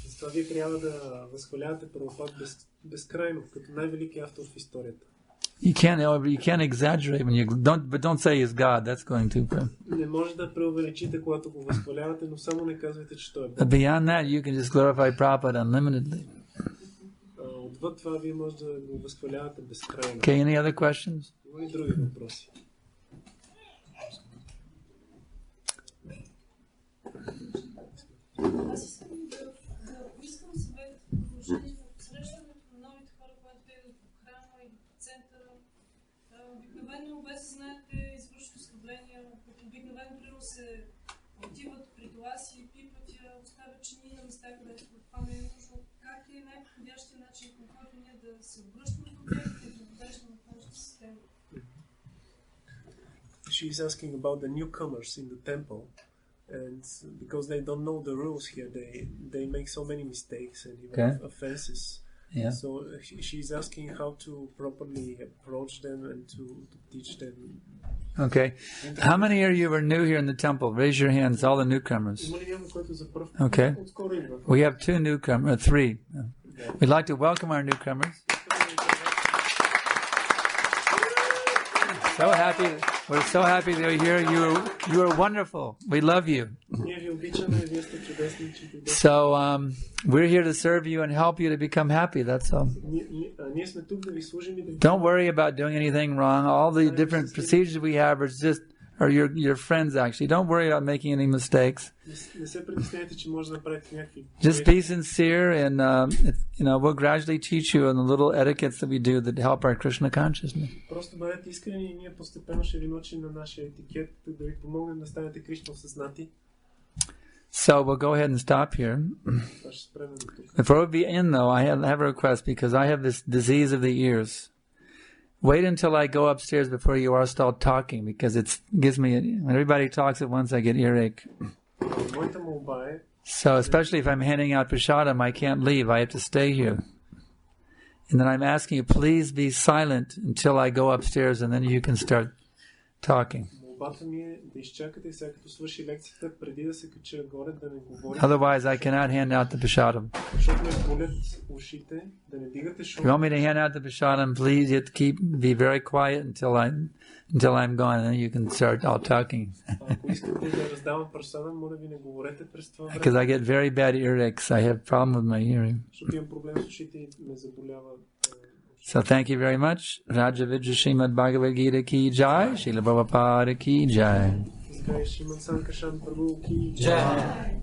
С това вие трябва да възхвалявате Прабхупад безкрайно, като най-великият автор в историята. You can't exaggerate when don't say he's God. That's going too far. Не може да преувеличите, когато го възхвалявате, но само не казвайте, че той е Бог. But beyond that, you can just glorify Prabhupada unlimitedly. Отвъд това вие може да го възхвалявате безкрайно. Okay, any other questions? Има ли други въпроси? Аз искам да искам съвет по отношение на посрещането на новите хора, които идват в храма или в центъра. Обикновено, без да знаете, извършват оскърбления, обикновено примерно се отиват при гласи и пипат я, оставят чини на места, където това не е нужно. Как е най-подходящия начин, по който ние да се обръщаме към тях и да поддържаме в нашата система? She is asking about the newcomers in the temple. And because they don't know the rules here, they make so many mistakes and even offenses. Yeah. So she's asking how to properly approach them and to teach them. Okay. How many of you are new here in the temple? Raise your hands, all the newcomers. Okay. We have three. We'd like to welcome our newcomers. So happy. We're so happy that you're here. You are wonderful. We love you. So we're here to serve you and help you to become happy. That's all. Don't worry about doing anything wrong. All the different procedures we have are your friends actually. Don't worry about making any mistakes. Just be sincere and we'll gradually teach you on the little etiquettes that we do that help our Krishna consciousness. Просто бъдете искрени и ние постепенно ще ви научим на нашия етикет, да ви помогнем да станете Кришна осъзнати. So we'll go ahead and stop here. Before we begin though, I have a request because I have this disease of the ears. Wait until I go upstairs before you all start talking because it gives me, when everybody talks at once, I get earache. So especially if I'm handing out prasadam, I can't leave. I have to stay here. And then I'm asking you, please be silent until I go upstairs and then you can start talking. Otherwise, I cannot hand out the prasadam. If you want me to hand out the prasadam, please you have to be very quiet until I'm gone, and then you can start all talking. Because I get very bad earaches. I have a problem with my hearing. So thank you very much. Raja Vidya Srimad Bhagavad Gita ki jai. Srila Prabhupada ki jai. Sankarshan Prabhu ki jai.